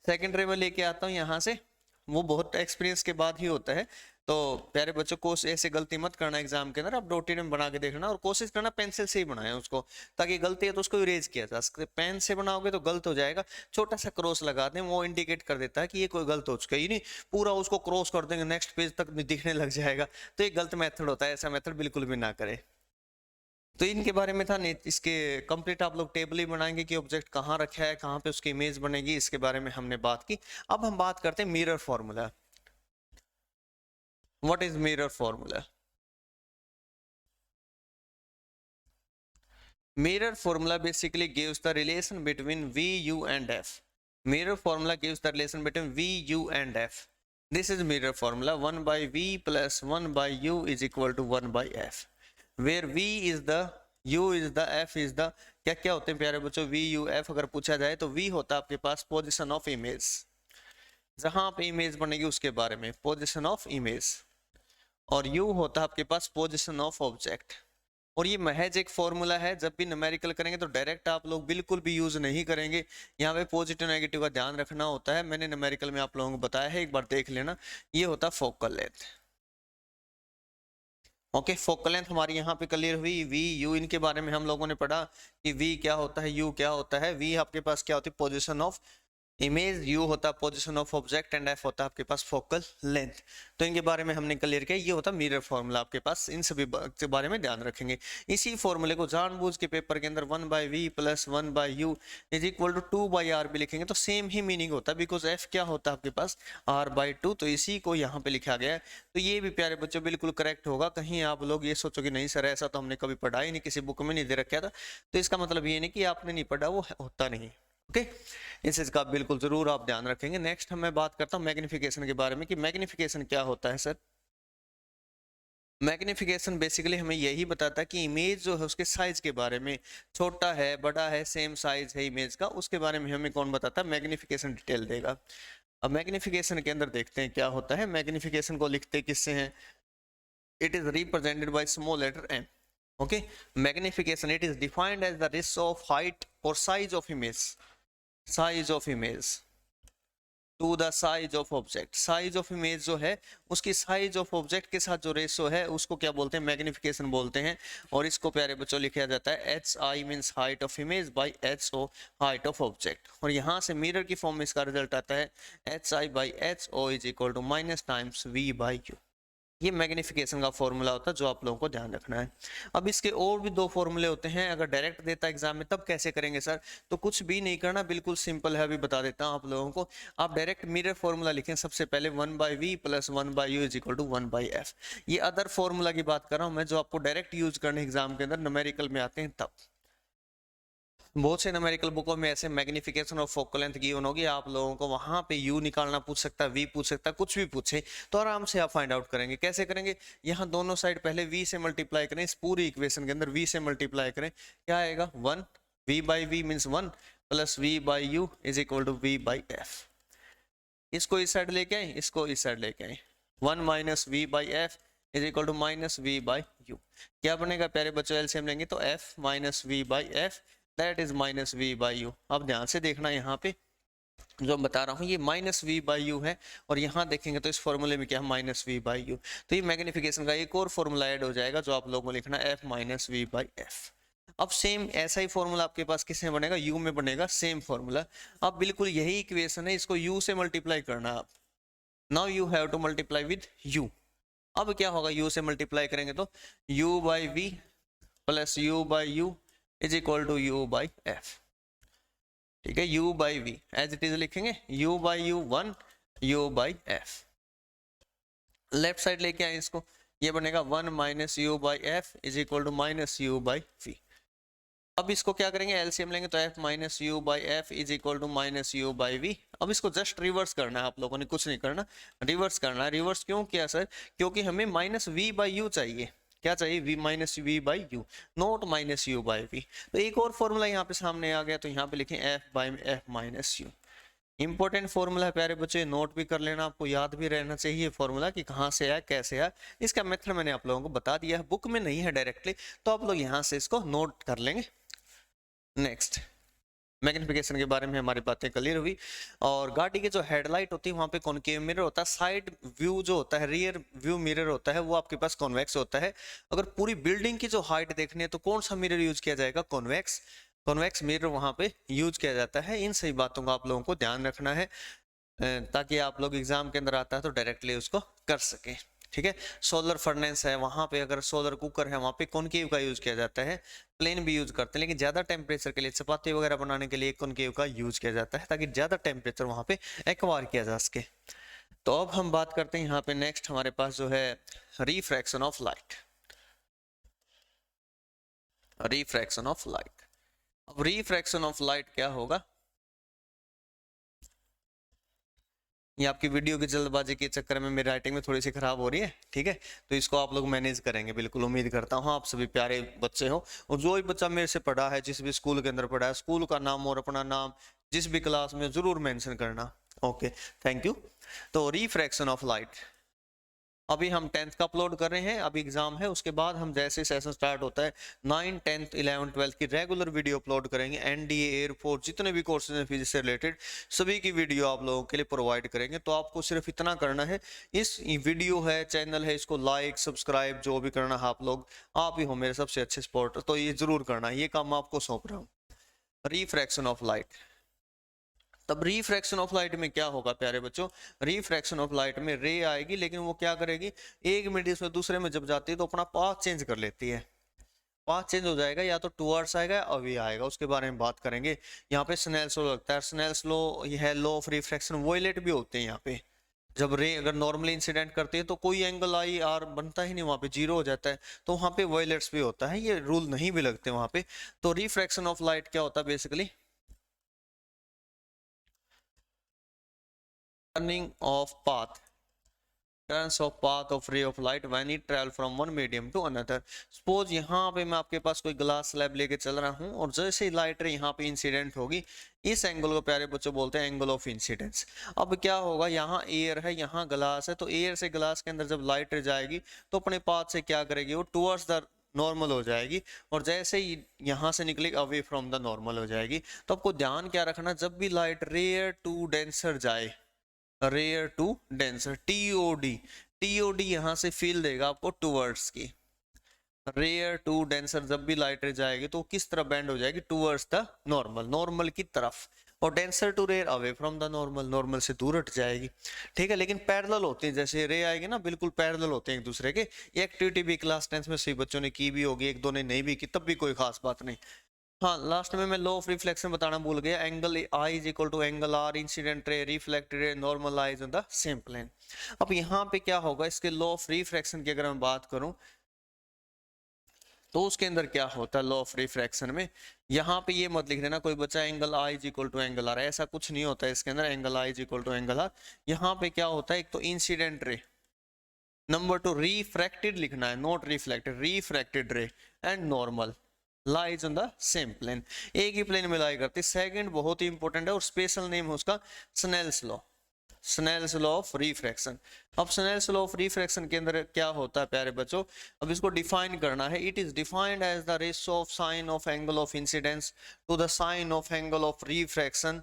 सेकंड रे में लेके आता हूँ यहाँ से, वो बहुत एक्सपीरियंस के बाद ही होता है। तो प्यारे बच्चों को ऐसे गलती मत करना एग्जाम के अंदर, आप डॉटेड में बना के देखना, और कोशिश करना पेंसिल से ही बनाए उसको, ताकि गलती है तो उसको इरेज किया जा सके। पेन से बनाओगे तो गलत हो जाएगा, छोटा सा क्रॉस लगा दें, वो इंडिकेट कर देता है कि ये कोई गलत हो चुका है, ही नहीं पूरा उसको क्रॉस कर देंगे नेक्स्ट पेज तक दिखने लग जाएगा, तो ये गलत मेथड होता है, ऐसा मेथड बिल्कुल भी ना करें। तो इनके बारे में था, इसके कंप्लीट आप लोग टेबल ही बनाएंगे कि ऑब्जेक्ट कहाँ रखा है, कहाँ पे उसकी इमेज बनेगी, इसके बारे में हमने बात की। अब हम बात करते हैं mirror formula. What is mirror formula? Mirror formula basically gives the relation between V, U and F. Mirror formula gives the relation between V, U and F. This is mirror formula, 1 by V plus 1 by U is equal to 1 by F. Where V is the, U is the, F is the, क्या क्या होते हैं प्यारे बच्चों, V, U, F अगर पूछा जाए तो V होता है आपके पास पोजिशन ऑफ इमेज, जहां पे इमेज बनेगी उसके बारे में, पोजिशन ऑफ इमेज, और U होता है आपके पास पोजिशन ऑफ ऑब्जेक्ट। और ये महज एक फॉर्मूला है, जब भी न्यूमेरिकल करेंगे तो डायरेक्ट आप लोग बिल्कुल भी यूज नहीं करेंगे, यहाँ पे पॉजिटिव नेगेटिव का ध्यान रखना होता है। मैंने न्यूमेरिकल में आप लोगों को बताया है, एक बार देख लेना। ये होता है focal length. Okay, focal length हमारी यहाँ पे क्लियर हुई। वी, यू, इनके बारे में हम लोगों ने पढ़ा कि वी क्या होता है, यू क्या होता है। वी आपके पास क्या होती है, पोजिशन ऑफ इमेज, यू होता है position of object, and F होता है आपके पास फोकल लेंथ। तो इनके बारे में हमने क्लियर किया, ये होता है मिरर फॉर्मूला आपके पास, इन सभी के बारे में ध्यान रखेंगे। इसी फॉर्मूले को जानबूझ के पेपर के अंदर 1 by V plus 1 by U is equal to 2 by R भी लिखेंगे तो सेम ही मीनिंग होता है, बिकॉज एफ क्या होता है आपके पास आर बाई 2, तो इसी को यहाँ पे लिखा गया है। तो ये भी प्यारे बच्चों बिल्कुल करेक्ट होगा। कहीं आप लोग ये सोचो कि नहीं सर ऐसा तो हमने कभी पढ़ा ही नहीं, किसी बुक में नहीं दे रखा था, तो इसका मतलब ये नहीं कि आपने नहीं पढ़ा, वो होता नहीं। ओके, इस चीज का बिल्कुल जरूर आप ध्यान रखेंगे। नेक्स्ट हम मैं बात करता हूँ मैग्निफिकेशन के बारे में कि मैग्निफिकेशन क्या होता है सर। मैग्निफिकेशन बेसिकली हमें यही बताता है कि इमेज जो है उसके साइज के बारे में, छोटा है बड़ा है सेम साइज है इमेज का, उसके बारे में हमें कौन बताता है, मैग्निफिकेशन डिटेल देगा। अब मैग्निफिकेशन के अंदर देखते हैं क्या होता है। मैग्निफिकेशन को लिखते किससे हैं, it is represented by small letter m। Okay, magnification it is defined as the ratio of height और size of image to the size of object. Size of image जो है उसकी साइज ऑफ ऑब्जेक्ट के साथ जो ratio है उसको क्या बोलते हैं, मैग्निफिकेशन बोलते हैं। और इसको प्यारे बच्चों लिखा जाता है H I means height of image by H O height of object. और यहाँ से मिरर की फॉर्म में इसका रिजल्ट आता है H I by H O is equal to minus times V by Q. ये मैग्निफिकेशन का फॉर्मूला होता है जो आप लोगों को ध्यान रखना है। अब इसके और भी दो फॉर्मूले होते हैं, अगर डायरेक्ट देता एग्जाम में तब कैसे करेंगे सर, तो कुछ भी नहीं करना, बिल्कुल सिंपल है, अभी बता देता हूं आप लोगों को। आप डायरेक्ट मिरर फॉर्मूला लिखें सबसे पहले 1/v plus 1/u is equal to 1/f। ये अदर फॉर्मूला की बात कर रहा हूं मैं, जो आपको डायरेक्ट यूज करने एग्जाम के अंदर न्यूमेरिकल में आते हैं तब। बहुत से न्यूमेरिकल बुकों में ऐसे मैग्निफिकेशन और फोकल लेंथ गिवन होगी, आप लोगों को वहां पे u निकालना पूछ सकता है, v पूछ सकता है, कुछ भी पूछे तो आराम से आप फाइंड आउट करेंगे। कैसे करेंगे, यहाँ दोनों साइड पहले v से मल्टीप्लाई करें, इस पूरी इक्वेशन के अंदर v से मल्टीप्लाई करें, क्या आएगा 1, v by v means 1 plus v by u is equal to v by f। इसको इस साइड लेके आए, इसको इस साइड लेके आए, 1 minus v by f is equal to minus v by u। क्या बनेगा प्यारे बच्चों, एलसीएम लेंगे तो f minus v by f that is minus V by U. अब ध्यान से देखना यहाँ पे जो बता रहा हूँ ये माइनस वी बाई यू है, और यहाँ देखेंगे तो इस फॉर्मूले में क्या है माइनस वी बाई यू। तो ये मैग्निफिकेशन का एक और फॉर्मूला ऐड हो जाएगा जो आप लोगों को लिखना है F minus V by F. अब सेम ऐसा ही फॉर्मूला आपके पास किसमें बनेगा, यू में बनेगा, सेम फॉर्मूला। अब बिल्कुल यही इक्वेशन है, इसको यू से मल्टीप्लाई करना है आप। Now you have to multiply with U. अब क्या होगा, यू से मल्टीप्लाई करेंगे तो u by V plus u by U is equal to u by F. ठीक है, u by V as it is लिखेंगे, u by U 1 u by F. Left side लेके आए इसको, ये बनेगा 1 minus U by F is equal to minus U by V. अब इसको क्या करेंगे, एलसीएम लेंगे तो f minus U by F is equal to minus U by V. अब इसको जस्ट रिवर्स करना है, आप लोगों ने कुछ नहीं करना, रिवर्स करना है। रिवर्स क्यों किया सर, क्योंकि हमें माइनस वी बाई यू चाहिए। क्या चाहिए, v minus V by U, not minus U by V. तो एक और फॉर्मूला यहाँ पे सामने आ गया, तो यहाँ पे लिखें f by F minus you. Important formula है प्यारे बच्चे, नोट भी कर लेना, आपको याद भी रहना चाहिए फॉर्मूला कि कहाँ से है कैसे है। इसका मेथड मैंने आप लोगों को बता दिया है, बुक में नहीं है डायरेक्टली, तो आप लोग यहाँ से इसको नोट कर लेंगे। नेक्स्ट, मैग्निफिकेशन के बारे में हमारी बातें क्लियर हुई। और गाड़ी की जो हेडलाइट होती है वहां पे कॉनकेव मिरर होता है, साइड व्यू जो होता है, रियर व्यू मिरर होता है, वो आपके पास कॉन्वेक्स होता है। अगर पूरी बिल्डिंग की जो हाइट देखनी है तो कौन सा मिरर यूज किया जाएगा, कॉन्वेक्स। कॉन्वेक्स मिरर वहां पे यूज किया जाता है। इन सही बातों का आप लोगों को ध्यान रखना है ताकि आप लोग एग्जाम के अंदर आता है तो डायरेक्टली उसको कर सके। ठीक है, सोलर फर्नेस है वहां पे, अगर सोलर कुकर है वहां पे कॉनकेव का यूज किया जाता है। प्लेन भी यूज करते हैं, लेकिन ज्यादा टेम्परेचर के लिए चपाती वगैरह बनाने के लिए कॉनकेव का यूज किया जाता है ताकि ज्यादा टेम्परेचर वहां पे एक्वायर किया जा सके। तो अब हम बात करते हैं यहाँ पे नेक्स्ट हमारे पास जो है refraction of light. Refraction of light, अब रिफ्रैक्शन ऑफ लाइट क्या होगा, ये आपकी वीडियो की जल्दबाजी के चक्कर में मेरी राइटिंग में थोड़ी सी खराब हो रही है। ठीक है, तो इसको आप लोग मैनेज करेंगे, बिल्कुल उम्मीद करता हूँ आप सभी प्यारे बच्चे हो। और जो भी बच्चा मेरे से पढ़ा है, जिस भी स्कूल के अंदर पढ़ा है, स्कूल का नाम और अपना नाम जिस भी क्लास में जरूर मेंशन करना। Okay, thank you. तो रिफ्रैक्शन ऑफ लाइट, अभी हम 10th का अपलोड कर रहे हैं, अभी एग्जाम है, उसके बाद हम जैसे सेशन स्टार्ट होता है 9, 10th, 11, 12 की रेगुलर वीडियो अपलोड करेंगे। एनडीए, एयरफोर्स, जितने भी कोर्सेज हैं फिजिक्स से रिलेटेड सभी की वीडियो आप लोगों के लिए प्रोवाइड करेंगे। तो आपको सिर्फ इतना करना है, इस वीडियो है, चैनल है, इसको लाइक सब्सक्राइब जो भी करना है, आप लोग आप ही हो मेरे सबसे अच्छे सपोर्टर, तो ये जरूर करना है, ये काम आपको सौंप रहा हूँ। रिफ्रैक्शन ऑफ लाइट, तब रिफ्रैक्शन ऑफ लाइट में क्या होगा प्यारे बच्चों, रिफ्रैक्शन ऑफ लाइट में रे आएगी, लेकिन वो क्या करेगी, एक मीडियम से दूसरे में जब जाती है तो अपना पाथ चेंज कर लेती है। पाथ चेंज हो जाएगा, या तो टुवर्ड्स आएगा या अवे आएगा, उसके बारे में बात करेंगे। यहाँ पे स्नेल्स लॉ लगता है, स्नेल्स लॉ ये है लॉ ऑफ रिफ्रैक्शन, वॉयलेट भी होते हैं यहाँ पे। जब रे अगर नॉर्मली इंसिडेंट करती है तो कोई एंगल आई आर बनता ही नहीं, वहां पे जीरो हो जाता है, तो वहां पे वॉयलेट्स भी होता है, ये रूल नहीं भी लगते वहां पे। तो रिफ्रैक्शन ऑफ लाइट क्या होता है basically, turning of path, turns of path of ray of light when it travel from one medium to another. Suppose यहाँ पे मैं आपके पास कोई ग्लास स्लैब लेके चल रहा हूँ और जैसे ही लाइट रे यहाँ पे इंसिडेंट होगी, इस एंगल को प्यारे बच्चों बोलते हैं एंगल ऑफ इंसिडेंस। अब क्या होगा, यहाँ एयर है, यहाँ ग्लास है, तो एयर से ग्लास के अंदर जब लाइट रे जाएगी तो अपने पाथ से क्या करेगी, वो टुवर्ड्स द नॉर्मल हो जाएगी, और जैसे ही यहाँ से निकलेगी अवे फ्रॉम द नॉर्मल हो जाएगी। तो आपको ध्यान क्या रखना, जब भी लाइट रेयर टू डेंसर जाए, rare to denser, TOD, TOD यहां से फील देगा आपको टूवर्ड्स की। रेयर टू डेंसर जब भी लाइट रे जाएगी तो किस तरफ बैंड हो जाएगी, टूवर्ड्स द नॉर्मल, नॉर्मल की तरफ। और denser to rarer away from the normal, normal से दूर हट जाएगी। ठीक है, लेकिन पैरेलल होते हैं, जैसे रे आएगी ना बिल्कुल पैरेलल होते हैं एक दूसरे के। ये एक्टिविटी भी क्लास 10 में सभी बच्चों ने की भी होगी, एक दो ने नहीं भी की, तब भी कोई खास बात नहीं। हाँ, लास्ट में मैं लॉ ऑफ रिफ्लेक्शन बताना भूल गया। Angle i is equal to angle r, incident ray, reflected ray, normal lies on the same plane. अब यहाँ पे क्या होगा, इसके लॉ ऑफ रिफ्रैक्शन की अगर मैं बात करूं तो उसके अंदर क्या होता है लॉ ऑफ रिफ्रैक्शन में, यहाँ पे ये मत लिख देना कोई बच्चा angle i is equal to angle r, ऐसा कुछ नहीं होता है इसके अंदर। Angle i is equal to angle r, यहाँ पे क्या होता है, एक तो इंसिडेंट रे, नंबर 2 रिफ्रैक्टेड लिखना है, not reflected, refracted ray, and normal lies on the same plane, एक ही प्लेन में लाई करती। सेकंड बहुत ही इंपॉर्टेंट है और स्पेशल नेम है उसका Snell's law, Snell's law of refraction. अब स्नेल्स लॉ ऑफ रिफ्रैक्शन के अंदर क्या होता है प्यारे बच्चों, अब इसको डिफाइन करना है। It is defined as the ratio of sine of angle of incidence to the sine of angle of refraction.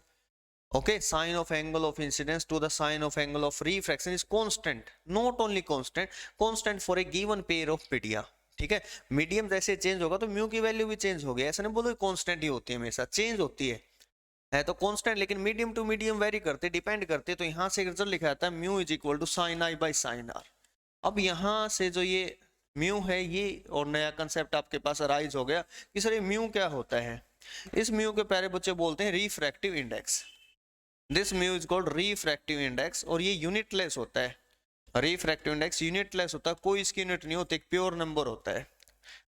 Okay, sine of angle of incidence to the sine of angle of refraction is constant, not only constant, constant for a given pair of media। ठीक है, medium जैसे change होगा तो mu की value भी change होगी, ऐसा नहीं बोलो कांस्टेंट ही होती है, हमेशा चेंज होती है तो कांस्टेंट, लेकिन मीडियम टू मीडियम वेरी करते, डिपेंड करते। तो यहाँ से रिजल्ट लिखा जाता है mu is equal to sine i by sine r. अब यहाँ से जो ये म्यू है, ये और नया कंसेप्ट आपके पास अराइज हो गया कि सर ये म्यू क्या होता है। इस म्यू के प्यारे बच्चे बोलते हैं refractive index. This mu is called refractive index, और ये यूनिटलेस होता है। रिफ्रैक्टिव इंडेक्स यूनिटलेस होता है, कोई इसकी यूनिट नहीं होती, एक प्योर नंबर होता है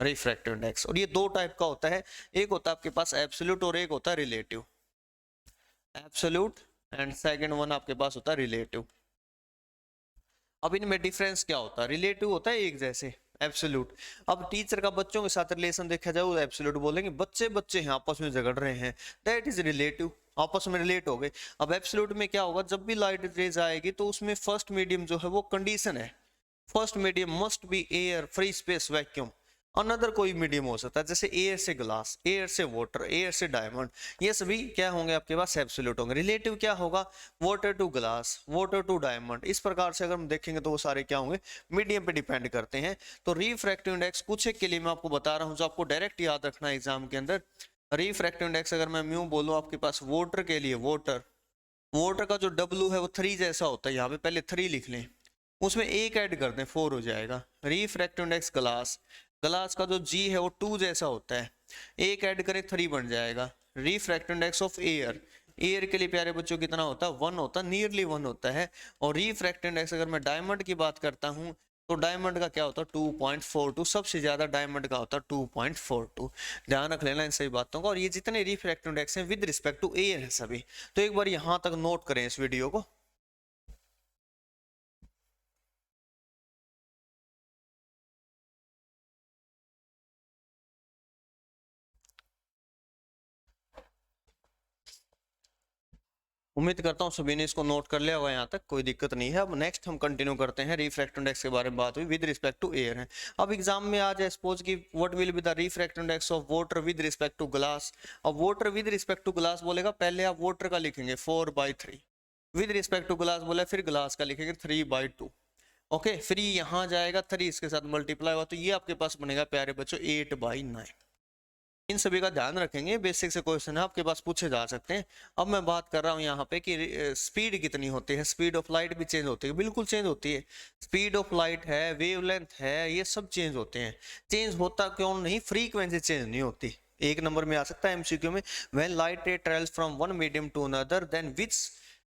रिफ्रैक्टिव इंडेक्स। और ये दो टाइप का होता है, एक होता है आपके पास एब्सोल्यूट और एक होता है relative. Absolute and second one आपके पास होता है रिलेटिव। अब इनमें डिफरेंस क्या होता है, रिलेटिव होता है एक जैसे, एब्सोल्यूट। अब टीचर का बच्चों के साथ रिलेशन देखा जाए वो एब्सोल्यूट बोलेंगे, बच्चे बच्चे हैं आपस में झगड़ रहे हैं, दैट इज रिलेटिव, आपस में रिलेट हो गए। अब एब्सोल्यूट में क्या होगा, जब भी लाइट रेज आएगी तो उसमें फर्स्ट मीडियम जो है वो कंडीशन है, first medium must be air, free space, vacuum. Another कोई मीडियम हो सकता है, जैसे एयर से ग्लास, एयर से वाटर, एयर से डायमंड, ये सभी क्या होंगे आपके पास एब्सोल्यूट होंगे। रिलेटिव क्या होगा, water to glass, water to diamond, इस प्रकार से अगर हम देखेंगे तो वो सारे क्या होंगे, मीडियम पे डिपेंड करते हैं। तो रिफ्रैक्टिव इंडेक्स कुछ एक के लिए मैं आपको बता रहा हूँ जो आपको डायरेक्ट याद रखना है एग्जाम के अंदर। रिफ्रैक्टिव इंडेक्स अगर मैं म्यू बोलूँ आपके पास वाटर के लिए, वाटर, वाटर का जो W है वो 3 जैसा होता है, यहाँ पे पहले 3 लिख लें, उसमें एक ऐड कर दें 4 हो जाएगा। रिफ्रैक्टिव इंडेक्स ग्लास, ग्लास का जो G है वो 2 जैसा होता है, एक ऐड करें 3 बन जाएगा। Refractive index of air, air के लिए प्यारे बच्चों कितना होता है, 1 होता है, नियरली 1 होता है। और रिफ्रैक्टिव इंडेक्स अगर मैं डायमंड की बात करता हूँ तो डायमंड का क्या होता है 2.42, सबसे ज्यादा डायमंड का होता है 2.42। ध्यान रख लेना इन सभी बातों का। और ये जितने रिफ्रैक्टिव इंडेक्स हैं विद रिस्पेक्ट टू एयर है सभी, तो एक बार यहां तक नोट करें इस वीडियो को। उम्मीद करता हूँ सभी ने इसको नोट कर लिया होगा, यहाँ तक कोई दिक्कत नहीं है। अब नेक्स्ट हम कंटिन्यू करते हैं, रिफ्रैक्टिव इंडेक्स के बारे में बात हुई विद रिस्पेक्ट टू एयर है। अब एग्जाम में आ जाए सपोज कि what will be the refractive index of water with respect to glass. अब water with respect to glass बोलेगा, पहले आप वाटर का लिखेंगे 4/3, विद रिस्पेक्ट टू ग्लास बोला फिर ग्लास का लिखेंगे 3/2। ओके, फिर यहाँ जाएगा 3 इसके साथ मल्टीप्लाई हुआ, तो ये आपके पास बनेगा प्यारे बच्चों 8/9। इन सभी का ध्यान रखेंगे, बेसिक से क्वेश्चन है आपके पास पूछे जा सकते हैं। अब मैं बात कर रहा हूँ यहाँ पे कि स्पीड कितनी होती है, स्पीड ऑफ लाइट भी चेंज होती है, बिल्कुल चेंज होती है। स्पीड ऑफ लाइट है, वेवलेंथ है, ये सब चेंज होते हैं। चेंज होता क्यों नहीं, फ्रीक्वेंसी चेंज नहीं होती। एक नंबर में आ सकता है एमसीक्यू में, when light ray travels from one medium to another then which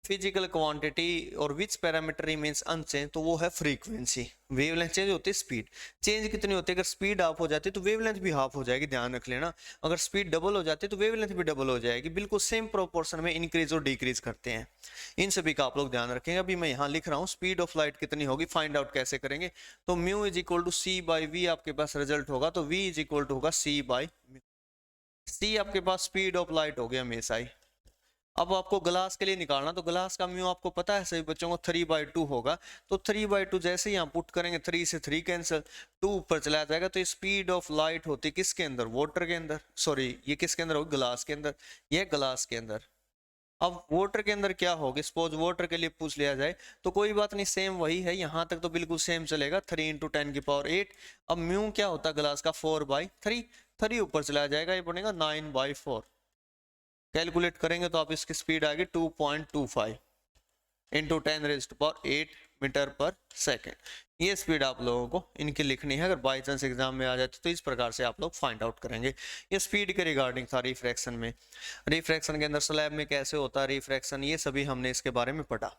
physical quantity और विच पैरामीटर रिमेन्स अनचेंज, तो वो है फ्रीक्वेंसी। वेवलेंथ चेंज होती है, स्पीड चेंज कितनी होती है, अगर स्पीड हाफ हो जाती है तो वेवलेंथ भी हाफ हो जाएगी, ध्यान रख लेना। अगर स्पीड डबल हो जाती है तो वेवलेंथ भी डबल हो जाएगी, बिल्कुल सेम प्रोपोर्शन में इंक्रीज और डिक्रीज करते हैं। इन सभी का आप लोग ध्यान रखेंगे। अभी मैं यहाँ लिख रहा हूँ स्पीड ऑफ लाइट कितनी होगी, फाइंड आउट कैसे करेंगे, तो mu is equal to c by v आपके पास रिजल्ट होगा, तो वी इज इक्वल टू होगा सी बाई म्यू। सी आपके पास स्पीड ऑफ लाइट हो गया हमेशा ही। अब आपको ग्लास के लिए निकालना, तो ग्लास का म्यू आपको पता है सभी बच्चों को 3/2 होगा, तो 3/2 जैसे ही यहाँ पुट करेंगे 3 से 3 कैंसिल, 2 ऊपर चला जाएगा, तो स्पीड ऑफ लाइट होती है किसके अंदर, वाटर के अंदर, सॉरी ये किसके अंदर होगी, ग्लास के अंदर, ये ग्लास के अंदर। अब वाटर के अंदर क्या होगी, सपोज वाटर के लिए पूछ लिया जाए तो कोई बात नहीं, सेम वही है, यहाँ तक तो बिल्कुल सेम चलेगा, 3 × 10⁸। अब म्यू क्या होता है ग्लास का, 4/3, 3 ऊपर चला जाएगा, ये बनेगा 9/4। कैलकुलेट करेंगे तो आप इसकी स्पीड आएगी 2.25 इंटू 10⁸ मीटर पर सेकेंड। ये स्पीड आप लोगों को इनकी लिखनी है, अगर बाई चांस एग्जाम में आ जाते तो इस प्रकार से आप लोग फाइंड आउट करेंगे। ये स्पीड के रिगार्डिंग था रिफ्रैक्शन में। रिफ्रैक्शन के अंदर स्लैब में कैसे होता है रिफ्रैक्शन, ये सभी हमने इसके बारे में पढ़ा।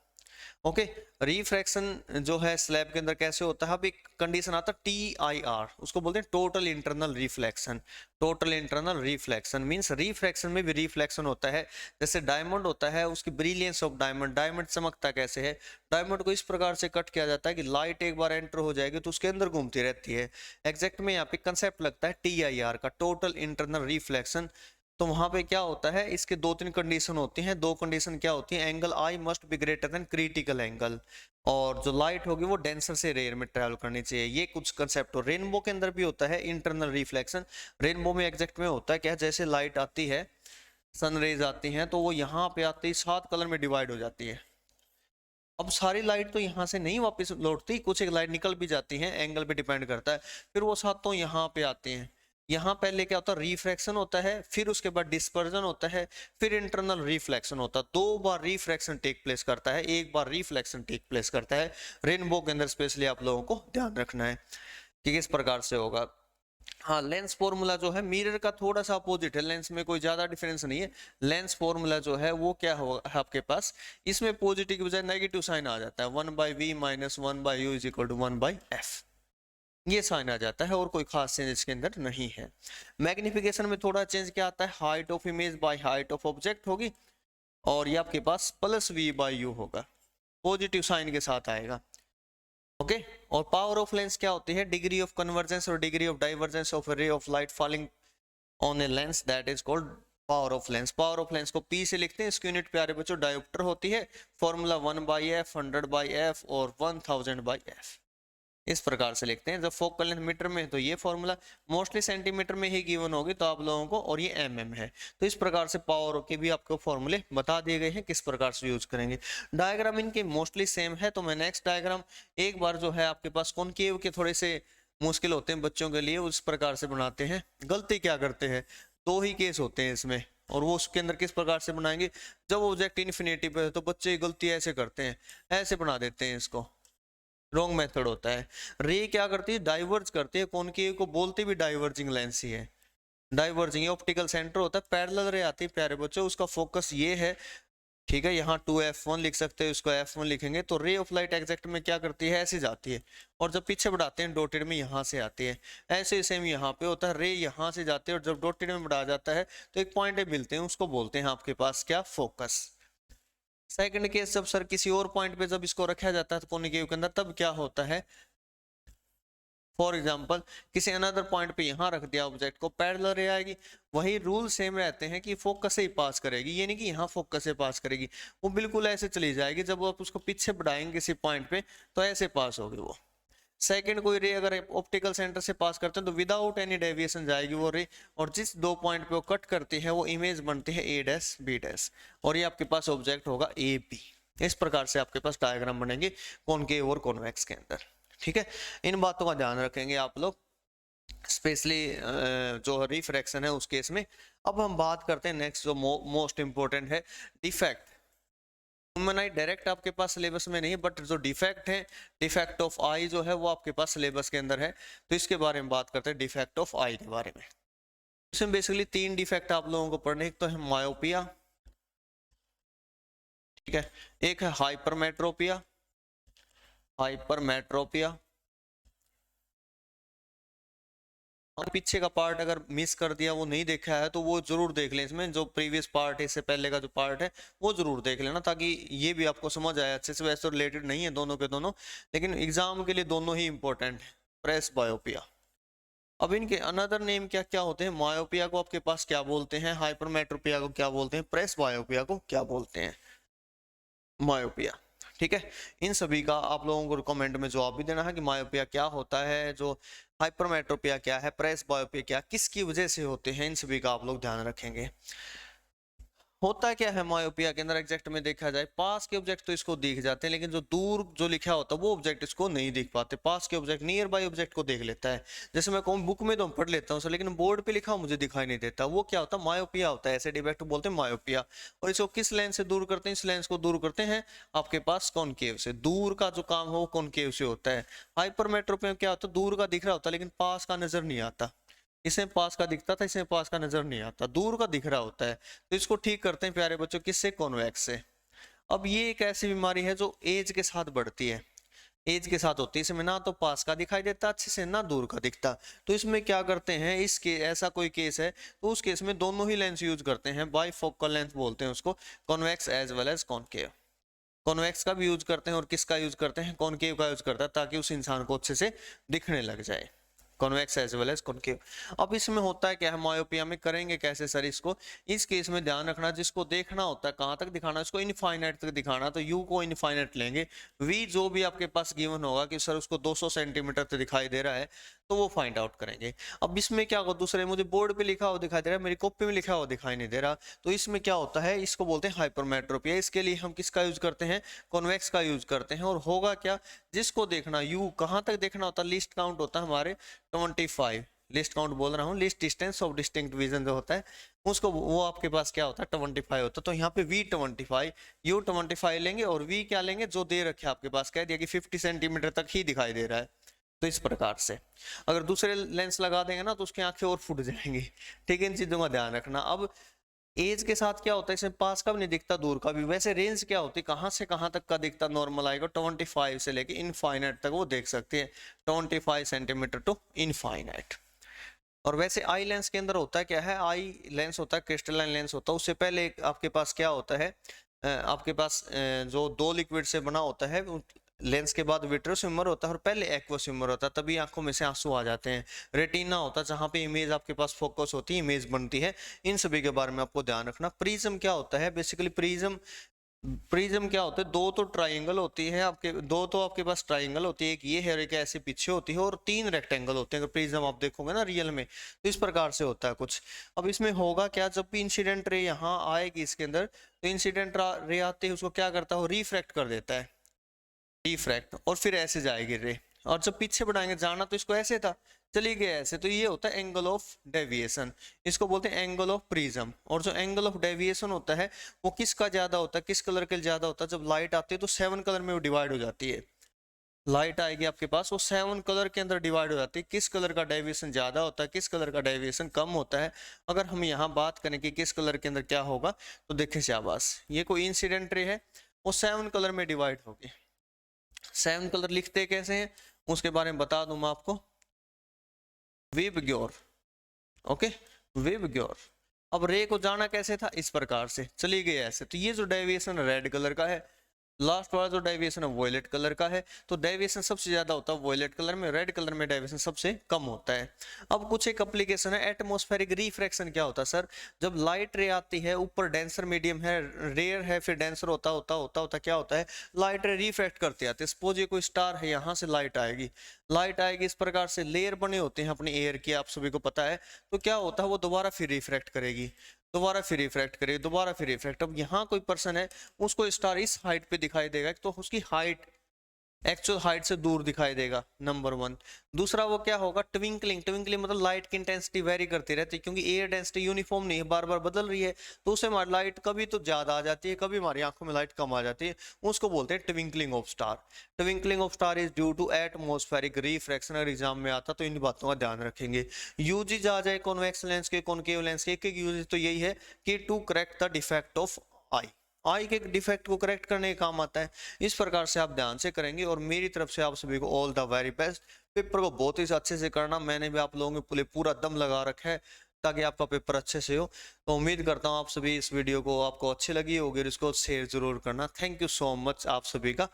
ओके, रिफ्रैक्शन जो है स्लैब के अंदर कैसे होता है, अब एक कंडीशन आता है TIR, उसको बोलते हैं total internal reflection. Total internal reflection means refraction में भी रिफ्लेक्शन होता है। जैसे डायमंड होता है, उसकी ब्रिलियंस ऑफ डायमंड, डायमंड चमकता कैसे है, डायमंड को इस प्रकार से कट किया जाता है कि लाइट एक बार एंटर हो जाएगी तो उसके अंदर घूमती रहती है। एग्जैक्ट में यहाँ पे कंसेप्ट लगता है TIR का, टोटल इंटरनल रिफ्लेक्शन। तो वहां पे क्या होता है, इसके 2-3 कंडीशन होती हैं। दो कंडीशन क्या होती है, angle I must be greater than critical angle, और जो लाइट होगी वो डेंसर से रेयर में ट्रैवल करनी चाहिए। ये कुछ कंसेप्ट हो। रेनबो के अंदर भी होता है इंटरनल रिफ्लेक्शन। रेनबो में एग्जैक्ट में होता है क्या, जैसे लाइट आती है, सन रेज आती हैं, तो वो यहाँ पे आती है 7 कलर में डिवाइड हो जाती है। अब सारी लाइट तो यहाँ से नहीं वापस लौटती, कुछ एक लाइट निकल भी जाती है, एंगल पे डिपेंड करता है, फिर वो 7 तो यहाँ पे आते हैं। यहाँ पहले क्या होता है, रिफ्रैक्शन होता है, फिर उसके बाद डिस्पर्जन होता है, फिर इंटरनल रिफ्लेक्शन होता है। 2 बार रिफ्रैक्शन टेक प्लेस करता है, 1 बार रिफ्लेक्शन टेक प्लेस करता है। रेनबो के अंदर स्पेशली आप लोगों को ध्यान रखना है कि किस प्रकार से होगा। हाँ, लेंस फॉर्मूला जो है मिरर का थोड़ा सा अपोजिट है, लेंस में कोई ज्यादा डिफरेंस नहीं है। लेंस फॉर्मूला जो है वो क्या होगा आपके पास, इसमें पॉजिटिव की बजाय नेगेटिव साइन आ जाता है, 1/v - 1/u = 1/f, ये साइन आ जाता है, और कोई खास चेंज इसके अंदर नहीं है। मैग्निफिकेशन में थोड़ा चेंज क्या आता है, height of image by height of object होगी, और ये आपके पास +v/u होगा, पॉजिटिव साइन के साथ आएगा। ओके, और पावर ऑफ लेंस क्या होती है, डिग्री ऑफ कन्वर्जेंस और degree of divergence of ray of light falling on a lens, that is called power of lens. Power of lens को P से लिखते हैं, इसकी यूनिट प्यारे बच्चों डायोप्टर होती है। फॉर्मूला 1/f, 100/f और 1000/f, इस प्रकार से लिखते हैं। जब फोकल लेंथ मीटर में है तो ये फॉर्मूला, मोस्टली सेंटीमीटर में ही गिवन होगी तो आप लोगों को, और ये mm है। तो इस प्रकार से पावर के भी आपको फॉर्मूले बता दिए गए हैं, किस प्रकार से यूज करेंगे। डायग्राम इनके मोस्टली सेम है, तो मैं नेक्स्ट डायग्राम एक बार जो है आपके पास कॉनकेव के थोड़े से मुश्किल होते हैं बच्चों के लिए, उस प्रकार से बनाते हैं। गलती क्या करते हैं, 2 ही केस होते हैं इसमें, और वो उसके अंदर किस प्रकार से बनाएंगे, जब ऑब्जेक्ट इन्फिनिटी पे है तो बच्चे गलती ऐसे करते हैं, ऐसे बना देते हैं, इसको रॉन्ग मेथड होता है। रे क्या करती है, डाइवर्ज करती है, कॉनकेव को बोलते भी डाइवर्जिंग लेंस ही है। डाइवर्जिंग ऑप्टिकल सेंटर होता है, पैरेलल रे आती है प्यारे बच्चों, उसका फोकस ये है, ठीक है। यहाँ 2f1 लिख सकते हैं, उसको f1 लिखेंगे, तो रे ऑफ लाइट एग्जैक्ट में क्या करती है, ऐसे जाती है, और जब पीछे बढ़ाते हैं डॉटेड में यहाँ से आती है। ऐसे सेम यहाँ पे होता है, रे यहाँ से जाते हैं और जब डॉटेड में बढ़ा जाता है तो एक पॉइंट मिलते हैं, उसको बोलते हैं आपके पास क्या, फोकस। सेकंड केस, जब सर किसी और पॉइंट पे जब इसको रखा जाता है तो कॉनिकेव के अंदर, तब क्या होता है, फॉर एग्जाम्पल किसी अनदर पॉइंट पे यहाँ रख दिया ऑब्जेक्ट को, पैरेलल रे आएगी, वही रूल सेम रहते हैं कि फोकस से ही पास करेगी, ये नहीं कि यहाँ फोकस से पास करेगी, वो बिल्कुल ऐसे चली जाएगी। जब आप उसको पीछे बढ़ाएंगे किसी पॉइंट पे तो ऐसे पास होगी वो। सेकंड कोई रे अगर ऑप्टिकल सेंटर से पास करते हैं तो विदाउट एनी डेविएशन जाएगी वो रे, और जिस 2 पॉइंट पे वो कट करती है वो इमेज बनती है A', B', और ये आपके पास ऑब्जेक्ट होगा AB। इस प्रकार से आपके पास डायग्राम बनेंगे कॉनकेव और कॉन्वेक्स के अंदर, ठीक है। इन बातों का ध्यान रखेंगे आप लोग, स्पेशली जो रिफ्रैक्शन है उस केस में। अब हम बात करते हैं नेक्स्ट, जो मोस्ट इंपोर्टेंट है, डिफेक्ट। ह्यूमन डायरेक्ट आपके पास सिलेबस में नहीं है, बट जो डिफेक्ट है, डिफेक्ट ऑफ आई जो है वो आपके पास सिलेबस के अंदर है, तो इसके बारे में बात करते हैं, डिफेक्ट ऑफ आई के बारे में। इसमें बेसिकली 3 डिफेक्ट आप लोगों को पढ़ने, एक तो है मायोपिया, ठीक है। एक है हाइपरमेट्रोपिया, हाइपरमेट्रोपिया। और पीछे का पार्ट अगर मिस कर दिया, वो नहीं देखा है, तो वो जरूर देख लें। इसमें जो प्रीवियस पार्ट है, इससे पहले का जो पार्ट है वो जरूर देख लेना, ताकि ये भी आपको समझ आए अच्छे से। वैसे तो रिलेटेड नहीं है दोनों के दोनों, लेकिन एग्जाम के लिए दोनों ही इंपॉर्टेंट है। प्रेस बायोपिया। अब इनके अनदर नेम क्या क्या होते हैं? मायोपिया को आपके पास क्या बोलते हैं, हाइपरमेट्रोपिया को क्या बोलते हैं, प्रेस बायोपिया को क्या बोलते हैं? मायोपिया। ठीक है। इन सभी का आप लोगों को कमेंट में जवाब भी देना है कि मायोपिया क्या होता है, जो हाइपरमेट्रोपिया क्या है, प्रेस बायोपिया क्या, किसकी वजह से होते हैं, इन सभी का आप लोग ध्यान रखेंगे। होता क्या है मायोपिया के अंदर? एग्जैक्ट में देखा जाए, पास के ऑब्जेक्ट तो इसको दिख जाते हैं, लेकिन जो दूर जो लिखा होता है वो ऑब्जेक्ट इसको नहीं दिख पाते। पास के ऑब्जेक्ट, नियर बाय ऑब्जेक्ट को देख लेता है। जैसे मैं कहूँ बुक में तो पढ़ लेता हूँ सर, लेकिन बोर्ड पे लिखा मुझे दिखाई नहीं देता, वो क्या होता है? मायोपिया होता है। ऐसे डिफेक्ट बोलते हैं मायोपिया। और इसको किस लेंस से दूर करते हैं? इस लेंस को दूर करते हैं आपके पास कॉनकेव से। दूर का जो काम है वो कॉनकेव से होता है। हाइपरमेट्रोपिया में क्या होता है? दूर का दिख रहा होता है, लेकिन पास का नजर नहीं आता। इसमें पास का दिखता था, इसमें पास का नजर नहीं आता, दूर का दिख रहा होता है। तो इसको ठीक करते हैं प्यारे बच्चों, किससे? कॉन्वेक्स से। अब ये एक ऐसी बीमारी है जो एज के साथ बढ़ती है, एज के साथ होती है। इसमें ना तो पास का दिखाई देता अच्छे से, ना दूर का दिखता। तो इसमें क्या करते हैं, इसके ऐसा कोई केस है तो उस केस में दोनों ही लेंस यूज करते हैं। बाइफोकल लेंस बोलते हैं उसको, convex as well as concave. Convex का भी यूज करते हैं और किसका यूज करते हैं? कॉनकेव का यूज करता है, ताकि उस इंसान को अच्छे से दिखने लग जाए। Convex as well as concave. अब इसमें होता है क्या है मायोपिया में? करेंगे कैसे सर इसको? इस केस में ध्यान रखना, जिसको देखना होता है कहाँ तक दिखाना, इसको इनफाइनाइट तक दिखाना, तो यू को इनफाइनाइट लेंगे। वी जो भी आपके पास गिवन होगा कि सर उसको 200 सेंटीमीटर तक दिखाई दे रहा है, तो वो फाइंड आउट करेंगे। अब इसमें क्या होगा? दूसरे मुझे बोर्ड पे लिखा हुआ दिखाई दे रहा है, मेरी कॉपी में लिखा हुआ दिखाई नहीं दे रहा, तो इसमें क्या होता है? इसको बोलते हैं हाइपरमेट्रोपिया। इसके लिए हम किसका यूज करते हैं? कॉन्वेक्स का यूज करते हैं। और होगा क्या? जिसको देखना, यू कहाँ तक देखना होता है? लिस्ट काउंट होता है हमारे 25। लिस्ट काउंट बोल रहा हूँ, list distance of distinct vision जो होता है उसको, वो आपके पास क्या होता है? 25 होता है। तो यहाँ पे V25, U25 लेंगे, और V क्या लेंगे? जो दे रखे आपके पास, कह दिया कि 50 सेंटीमीटर तक ही दिखाई दे रहा है। तो इस प्रकार से अगर दूसरे लेंस लगा देंगे ना, तो उसकी आंखें और फूट जाएंगी। ठीक है, इन चीजों का ध्यान रखना। अब एज के साथ क्या होता है? इसमें पास का भी नहीं दिखता, दूर का भी। वैसे रेंज क्या होती है, कहाँ से कहाँ तक का दिखता? नॉर्मल आएगा 25 से लेके इनफाइनाइट तक वो देख सकते हैं, 25 सेंटीमीटर टू इनफाइनाइट। और वैसे आई लेंस के अंदर होता है क्या है? आई लेंस होता है क्रिस्टलाइन लेंस होता है। उससे पहले आपके पास क्या होता है? आपके पास जो दो लिक्विड से बना होता है लेंस के बाद विट्रियस ह्यूमर होता है, और पहले एक्वस ह्यूमर होता है, तभी आंखों में से आंसू आ जाते हैं। रेटिना होता है जहां पे इमेज आपके पास फोकस होती है, इमेज बनती है। इन सभी के बारे में आपको ध्यान रखना। प्रिज्म क्या होता है? बेसिकली प्रिज्म, प्रिज्म क्या होता है? दो तो ट्राइंगल होती है आपके, दो तो आपके पास ट्राइंगल होती है, एक ये है और एक ऐसे पीछे होती है, और 3 रेक्टेंगल होते हैं। अगर प्रिज्म आप देखोगे ना रियल में, तो इस प्रकार से होता है कुछ। अब इसमें होगा क्या? जब भी इंसिडेंट रे यहाँ आएगी इसके अंदर, तो इंसिडेंट रे आते ही उसको क्या करता है? वो रिफ्रैक्ट कर देता है, रिफ्रैक्ट, और फिर ऐसे जाएगी रे। और जब पीछे बढ़ाएंगे, जाना तो इसको ऐसे था, चली गई ऐसे, तो ये होता है एंगल ऑफ डेविएशन। इसको बोलते हैं एंगल ऑफ प्रिज्म। और जो एंगल ऑफ डेविएशन होता है वो किसका ज्यादा होता है, किस कलर के ज्यादा होता है? जब लाइट आती है तो 7 कलर में वो डिवाइड हो जाती है। लाइट आएगी आपके पास, वो 7 कलर के अंदर डिवाइड हो जाती है। किस कलर का डेविएशन ज्यादा होता है, किस कलर का डेविएशन कम होता है? अगर हम यहाँ बात करें कि किस कलर के अंदर क्या होगा, तो देखिए शाबाश, ये कोई इंसिडेंट रे है, वो 7 कलर में डिवाइड होगी। 7 कलर लिखते कैसे हैं उसके बारे में बता दूं मैं आपको। VIBGYOR, okay, VIBGYOR. अब रे को जाना कैसे था? इस प्रकार से चली गई ऐसे, तो ये जो डेविएशन रेड कलर का है, लास्ट वाला जो डेविएशन है वॉयलेट कलर का है। तो डेविएशन सबसे ज्यादा होता है वॉयलेट कलर में, रेड कलर में डेविएशन सबसे कम होता है। अब कुछ एक एप्लीकेशन है। एटमॉस्फेरिक रिफ्रैक्शन क्या होता है सर? जब लाइट रे आती है, ऊपर डेंसर मीडियम है, रेयर है, फिर डेंसर होता होता होता होता क्या होता है? लाइट रे रिफ्रैक्ट करते आते हैं। सपोज ये कोई स्टार है, यहाँ से लाइट आएगी, लाइट आएगी, इस प्रकार से लेयर बने होते हैं अपने एयर की, आप सभी को पता है। तो क्या होता है? वो दोबारा फिर रिफ्रैक्ट करेगी, दोबारा फिर रिफ्रैक्ट करेगी, दोबारा फिर रिफ्रैक्ट। अब यहाँ कोई पर्सन है, उसको स्टार इस हाइट पे दिखाई देगा, तो उसकी हाइट एक्चुअल हाइट से दूर दिखाई देगा, नंबर 1। दूसरा वो क्या होगा? ट्विंकलिंग। ट्विंकलिंग मतलब लाइट की इंटेंसिटी वेरी करती रहती है, क्योंकि एयर डेंसिटी यूनिफॉर्म नहीं है, बार बार बदल रही है, तो उससे हमारी लाइट कभी तो ज्यादा आ जाती है, कभी हमारी आंखों में लाइट कम आ जाती है। उसको बोलते हैं twinkling of star. Twinkling of star is due to atmospheric refraction. अगर एग्जाम में आता तो इन बातों का ध्यान रखेंगे। यूजेज आ जाए कॉन्वेक्स लेंस के, कॉनकेव लेंस के, एक एक यूजेज तो यही है कि to correct the defect of eye, eye के डिफेक्ट को करेक्ट करने का काम आता है। इस प्रकार से आप ध्यान से करेंगे और मेरी तरफ से आप सभी को all the very best. Paper को बहुत ही अच्छे से करना, मैंने भी आप लोगों के लिए पूरा दम लगा रखा है ताकि आपका पेपर अच्छे से हो। तो उम्मीद करता हूँ आप सभी इस वीडियो को आपको अच्छी लगी होगी और इसको शेयर जरूर करना। थैंक यू सो मच आप सभी का।